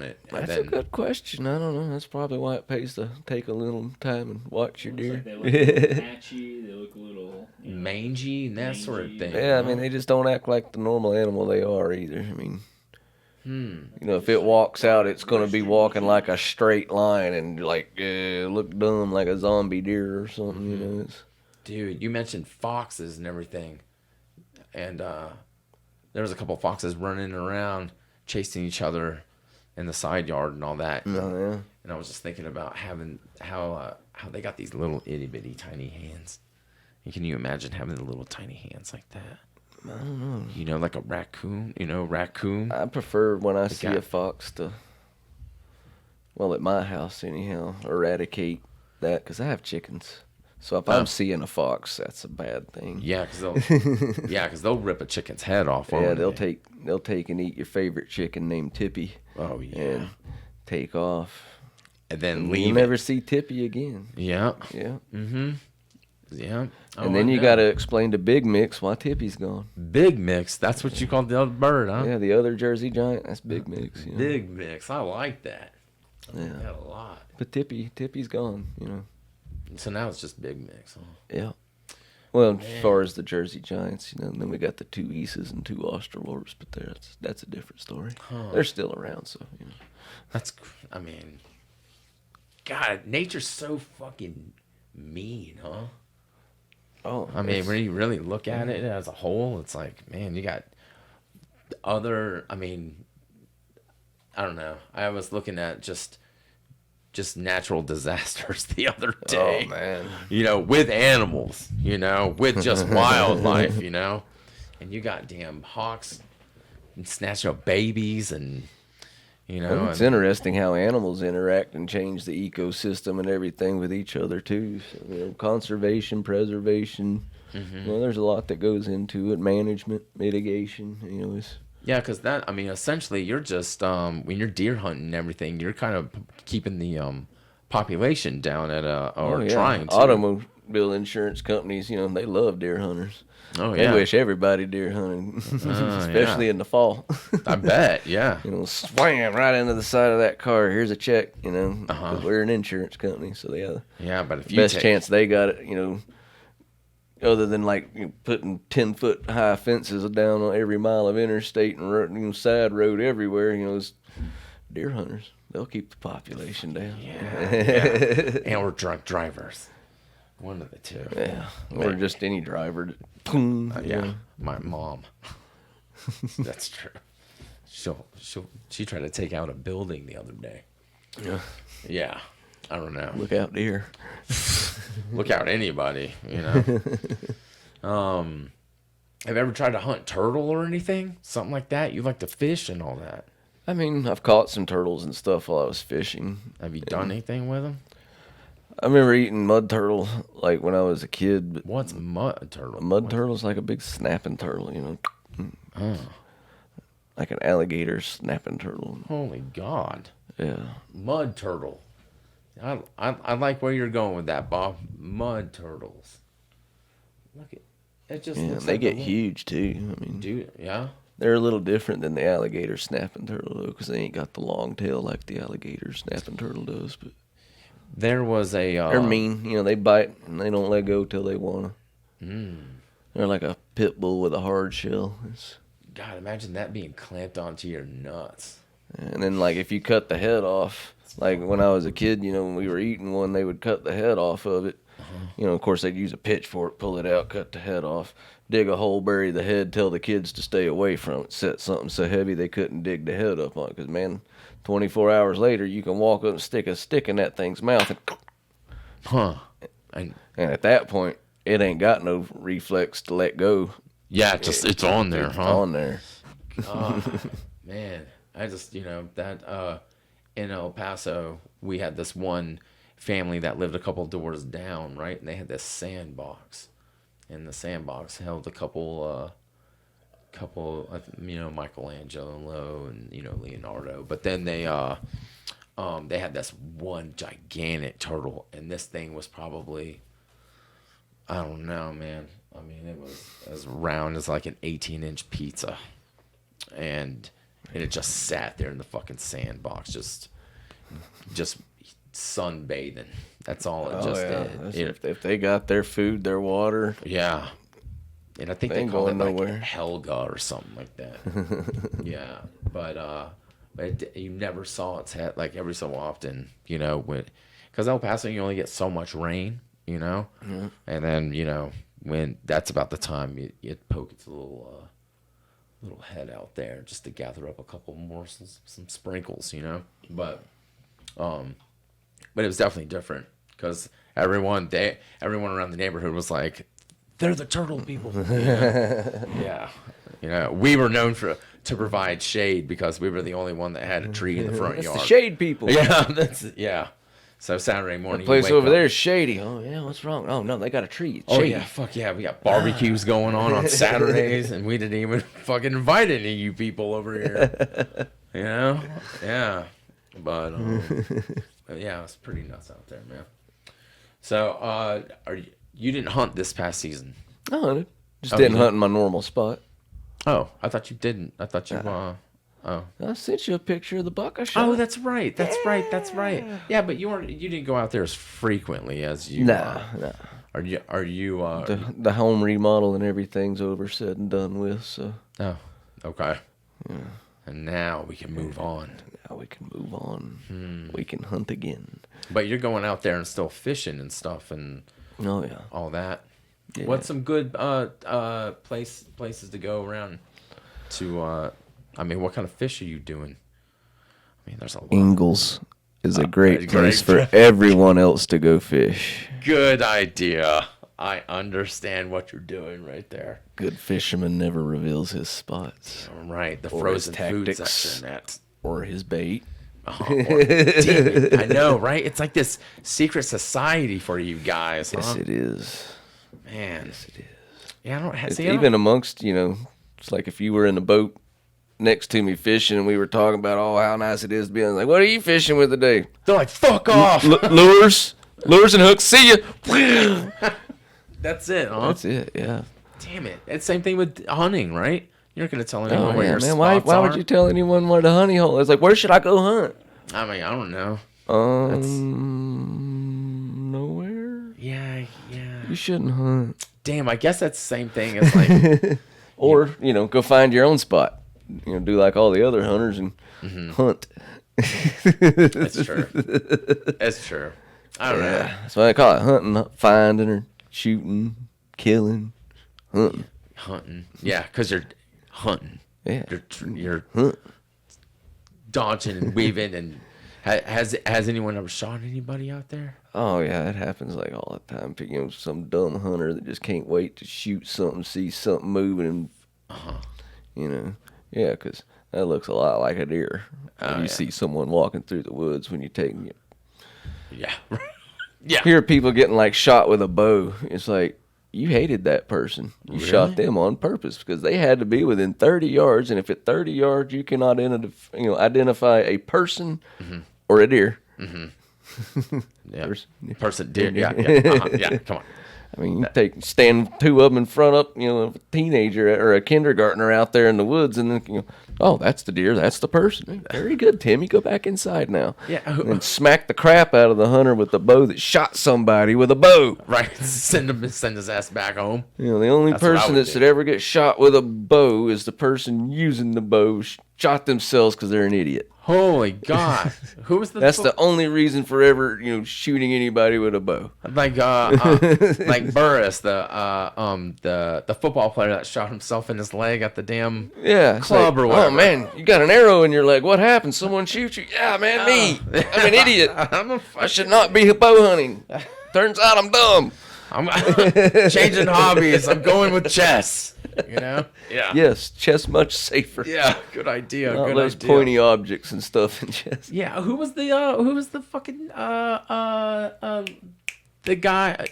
it? That's a good question. I don't know. That's probably why it pays to take a little time and watch your deer. Like they look a little patchy. They look a little mangy and that sort of thing. Yeah, I mean, they just don't act like the normal animal they are either. I mean, if it walks out, it's going to be walking like a straight line and like look dumb like a zombie deer or something. Dude, you mentioned foxes and everything, and there was a couple of foxes running around chasing each other in the side yard and all that. Oh, yeah. And I was just thinking about how they got these little itty bitty tiny hands. And can you imagine having the little tiny hands like that? I don't know. Like a raccoon. Raccoon. I prefer when I see a fox to, well, at my house anyhow, eradicate that, because I have chickens. So if I'm seeing a fox, that's a bad thing. Yeah, because they'll rip a chicken's head off. Yeah, they'll take and eat your favorite chicken named Tippy. Oh yeah. And take off. And then you'll never see Tippy again. Yeah. Yeah. Mm-hmm. Yeah. And then you got to explain to Big Mix why Tippy's gone. Big Mix. That's what you call the other bird, huh? Yeah, the other Jersey Giant. That's Big Mix. Big Mix. I like that. I like that a lot. But Tippy's gone. So now it's just Big Mix, huh? Yeah. Well, as far as the Jersey Giants, and then we got the 2 Eases and 2 Australorps, but that's a different story. Huh. They're still around, so. I mean, God, nature's so fucking mean, huh? Oh, I mean, when you really look at it as a whole, it's like, man, you got I mean, I don't know. I was looking at just natural disasters the other day. Oh man. With animals, with just wildlife, and you got damn hawks and snatching up babies and Well, it's interesting how animals interact and change the ecosystem and everything with each other too. So, conservation, preservation. There's a lot that goes into it. Management, mitigation. It's yeah, because essentially you're just when you're deer hunting and everything, you're kind of keeping the population down at trying to. Automobile insurance companies, they love deer hunters. Oh yeah, they wish everybody deer hunted, especially in the fall. I bet, yeah. Swam right into the side of that car. Here's a check, 'cause we're an insurance company, so yeah. But if you best chance they got it, other than putting 10-foot high fences down on every mile of interstate and side road everywhere, it's deer hunters. They'll keep the population down. Yeah. Or drunk drivers. One of the two. Yeah. Or just any driver. My mom. That's true. She tried to take out a building the other day. Yeah. Yeah. I don't know. Look out, deer. Look out, anybody, Have you ever tried to hunt turtle or anything? Something like that? You like to fish and all that. I mean, I've caught some turtles and stuff while I was fishing. Have you done anything with them? I remember eating mud turtle when I was a kid. But What's mud turtle? a mud turtle's like a big snapping turtle, Oh, like an alligator snapping turtle. holy God. Yeah. Mud turtle. I like where you're going with that, Bob. Mud turtles. Look at it. Just looks They like get huge too. I mean, Dude, yeah. they're a little different than the alligator snapping turtle though, because they ain't got the long tail like the alligator snapping turtle does. But There was a. they're mean. They bite and they don't let go till they wanna. They're like a pit bull with a hard shell. God, imagine that being clamped onto your nuts. And then if you cut the head off, when I was a kid, when we were eating one, they would cut the head off of it. Of course they'd use a pitchfork, pull it out, cut the head off, dig a hole, bury the head, tell the kids to stay away from it, set something so heavy they couldn't dig the head up on it. Because, man, 24 hours later, you can walk up and stick a stick in that thing's mouth. And at that point, it ain't got no reflex to let go. Yeah, it's on there, It's on there. Oh, man, I just that in El Paso we had this one family that lived a couple doors down, right, and they had this sandbox, and the sandbox held a couple Michelangelo and Leonardo, but then they had this one gigantic turtle, and this thing was probably, I don't know, man. I mean, it was as round as like an 18-inch pizza. And it just sat there in the fucking sandbox, just sunbathing. That's all it did. If they got their food, their water. Yeah. And I think they ain't called it going like nowhere. Helga or something like that. Yeah. But you never saw its head, like every so often, because El Paso, you only get so much rain, Mm-hmm. and then, when that's about the time you poke its little head out there just to gather up a couple morsels, some sprinkles, but it was definitely different because everyone around the neighborhood was like, they're the turtle people. Yeah. We were known to provide shade because we were the only one that had a tree in the front That's yard. the shade people. Yeah. So Saturday morning, The place you wake over up, there is shady. Oh yeah, what's wrong? Oh no, they got a tree. It's oh shady. yeah, fuck yeah, we got barbecues going on Saturdays, and we didn't even fucking invite any of you people over here. Yeah. But yeah, it's pretty nuts out there, man. So, you didn't hunt this past season? I hunted. Just Oh, didn't you hunt in my normal spot. Oh, I thought you didn't. I thought you. I sent you a picture of the buck I shot. Oh, that's right. That's right. Yeah, but you didn't go out there as frequently as you. Nah. Are you? The home remodel and everything's over, said and done with. So. Oh, okay. Yeah. And now we can move on. Now we can move on. We can hunt again. But you're going out there and still fishing and stuff and. Oh yeah. All that. Yeah. What's some good places to go around to I mean, what kind of fish are you doing? I mean, there's a lot. Ingalls is a great great place for everyone else to go fish. Good idea. I understand what you're doing right there. Good fisherman never reveals his spots. All right, the Or frozen his food tactics. section. That's Or his bait. damn it. I know, right? It's like this secret society for you guys, huh? Yes, it is. Man. Yes, it is. Yeah, I don't It's see. I even don't, amongst, it's like if you were in the boat next to me fishing and we were talking about, how nice it is to be like, what are you fishing with today? they're like, fuck off. Lures and hooks. See ya. That's it, huh? That's it. Yeah. Damn it. It's the same thing with hunting, right? You're not going to tell anyone Oh where yeah, your man. spots Why are. would you tell anyone where the honey hole is? Like, where should I go hunt? I mean, I don't know. Nowhere. Yeah. You shouldn't hunt. Damn, I guess that's the same thing as like... Or, go find your own spot. Do like all the other hunters and hunt. That's true. That's true. I don't know. That's why I call it hunting, not finding or shooting, killing, hunting. Hunting. Yeah, because you're hunting. Yeah. You're Hunt. dodging and weaving. And has anyone ever shot anybody out there? Oh, yeah, it happens like all the time. Some dumb hunter that just can't wait to shoot something, see something moving, and, yeah, because that looks a lot like a deer. When you see someone walking through the woods when you're taking it. Yeah. Yeah. Hear people getting like shot with a bow. It's like, you hated that person. You shot them on purpose because they had to be within 30 yards. And if at 30 yards you cannot identify a person or a deer. Yeah. Person, deer. Yeah. Yeah. Come on. I mean, stand two of them in front of, a teenager or a kindergartner out there in the woods, and then, that's the deer, that's the person. Very good, Timmy. Go back inside now. Yeah. And then smack the crap out of the hunter with the bow that shot somebody with a bow. Right. Send his ass back home. The only That's what I person would that do. should ever get shot with a bow is the person using the bow shot themselves because they're an idiot. Holy God. Who was the... That's the only reason for ever, shooting anybody with a bow. Like Burris, the football player that shot himself in his leg at the damn club or whatever. Oh man, you got an arrow in your leg. What happened? Someone shoot you? Yeah, man, me. I'm an idiot. I should not be bow hunting. Turns out I'm dumb. I'm changing hobbies. I'm going with chess. Yeah. Yes, chess much safer. Yeah. Good idea. Not Good those idea. pointy objects and stuff in chess. Yeah. Who was the fucking the guy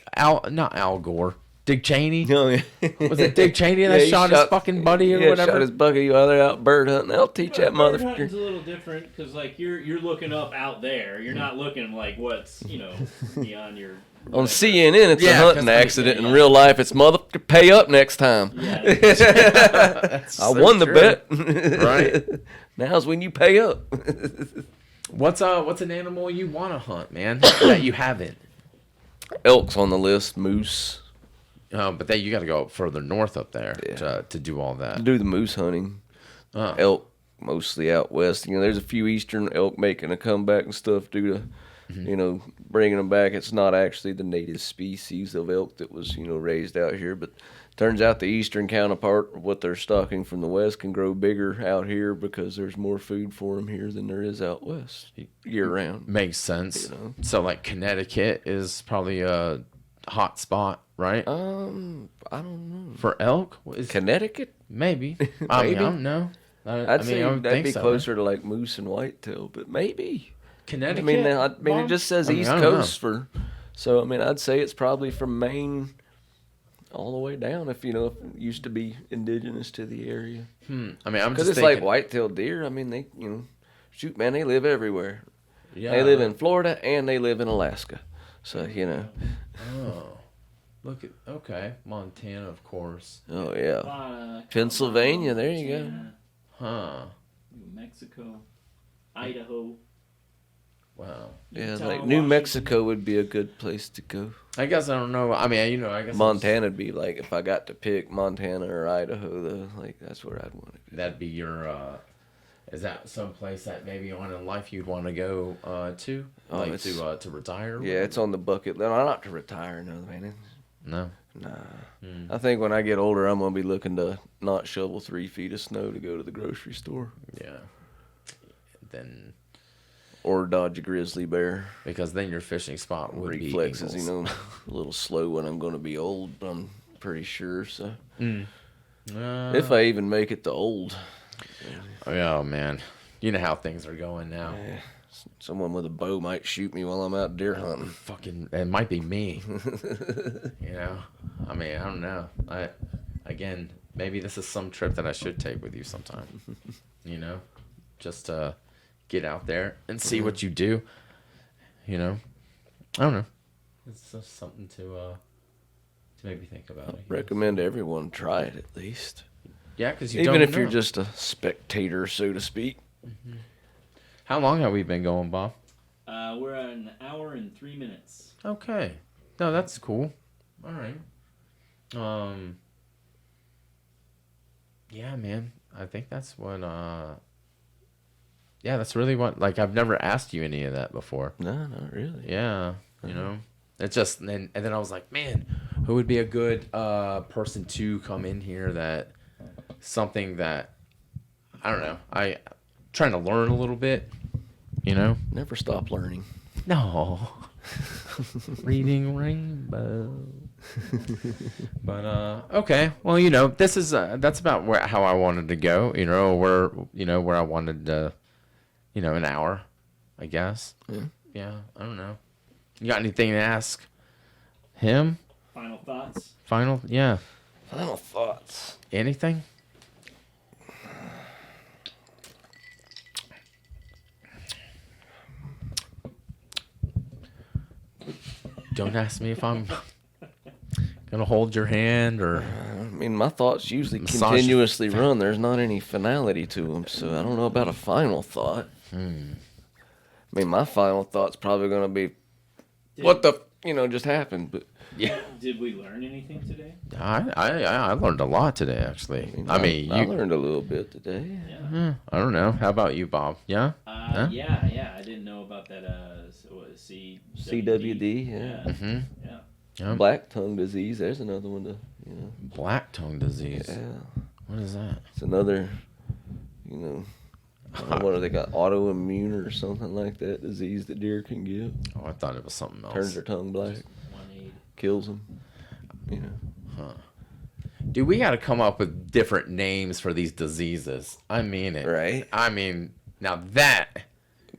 not Al Gore. Dick Cheney? Oh, yeah. Was it Dick Cheney that he shot his fucking buddy or whatever? Shot his buddy while they're out bird hunting. They'll teach that Bird hunting's motherfucker. a little different because like you're looking up out there. You're not looking like what's beyond your. On CNN, it's a Yeah, hunting 'cause accident. In real life, it's motherfucker pay up next time. Yeah, I won the true. bet. Right. Now's when you pay up. What's an animal you want to hunt, man, that you haven't? Elk's on the list. Moose. But then you got to go further north up there to do all that. Do the moose hunting. Elk mostly out west. There's a few eastern elk making a comeback and stuff due to, bringing them back. It's not actually the native species of elk that was, raised out here, but turns out the eastern counterpart of what they're stocking from the west can grow bigger out here because there's more food for them here than there is out west year round. Makes sense. So like Connecticut is probably a hot spot, right? I don't know. For elk? Connecticut? Maybe. I mean, I Maybe. don't know. I'd say I would that'd think be so. closer to like moose and whitetail, but maybe. Connecticut. I mean, it just says East I don't Coast so I'd say it's probably from Maine all the way down. If if it used to be indigenous to the area, I mean, I'm because just it's thinking, like white-tailed deer. I mean, they shoot, man, they live everywhere. Yeah. They live in Florida and they live in Alaska, so Oh, look at Montana, of course. Oh yeah, Pennsylvania. There you go. Huh. New Mexico, Idaho. Wow. Yeah, Utah, like New Washington. Mexico would be a good place to go. I guess I don't know. I mean, I guess Montana'd be like, if I got to pick Montana or Idaho, though, like that's where I'd want to go. that'd be your. Is that some place that maybe on in life you'd want to go to, Oh, like it's- to retire? Yeah, it's on the bucket list. Not to retire, no, man. No. Nah. I think when I get older, I'm gonna be looking to not shovel 3 feet of snow to go to the grocery store. Yeah. Then. Or dodge a grizzly bear. Because then your fishing spot would Reflexes, be you know, a little slow when I'm gonna be old. I'm pretty sure. So, if I even make it to old. Oh man, you know how things are going now. Yeah. Someone with a bow might shoot me while I'm out deer hunting. Fucking, it might be me. You know, I mean, I don't know. Again, maybe this is some trip that I should take with you sometime. You know, just to get out there and see what you do. You know, I don't know. It's just something to make me think about. Recommend everyone try it at least. Yeah, because you even don't if know. you're just a spectator, so to speak. How long have we been going, Bob? We're at an hour and 3 minutes. Okay. No, that's cool. All right. Yeah, man. I think that's what. Yeah, that's really what. Like, I've never asked you any of that before. No, not really. Yeah, you know. It's just, and then I was like, man, who would be a good person to come in here that something that I don't know. I trying to learn a little bit. You know. Never stop learning. No. Reading Rainbow. But okay. Well, you know, this is that's about how I wanted to go. You know, where I wanted to. You know, an hour, I guess. Yeah. I don't know. You got anything to ask him? Final thoughts? Yeah. Final thoughts. Anything? Don't ask me if I'm gonna hold your hand or. I mean, my thoughts usually Massage continuously run. There's not any finality to them, so I don't know about a final thought. I mean, my final thought's probably gonna be, what the, just happened. But Yeah. Did we learn anything today? I learned a lot today, actually. I mean, I you. learned a little bit today. Yeah. I don't know. How about you, Bob? Yeah. Huh? Yeah. I didn't know about that. CWD, yeah. Mm-hmm. Yeah. Yeah. Black tongue disease. There's another one to, Black tongue disease. Yeah. What is that? It's another, I don't know what do they got, autoimmune or something like that disease that deer can get. Oh, I thought it was something else. Turns their tongue black, 180. kills them. Dude, we got to come up with different names for these diseases. I mean it. Right. I mean, now that.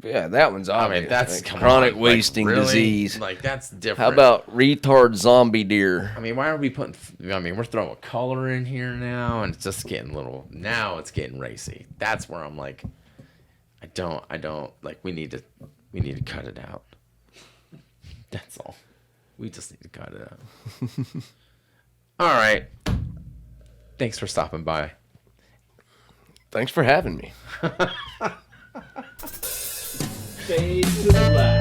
Yeah, that one's obvious. I mean, that's like chronic wasting really? disease. Like, that's different. How about retard zombie deer? I mean, why are we putting? I mean, we're throwing color in here now, and it's just getting now it's getting racy. That's where I'm like, I don't like. We need to cut it out. That's all. We just need to cut it out. All right. Thanks for stopping by. Thanks for having me. Fade to black.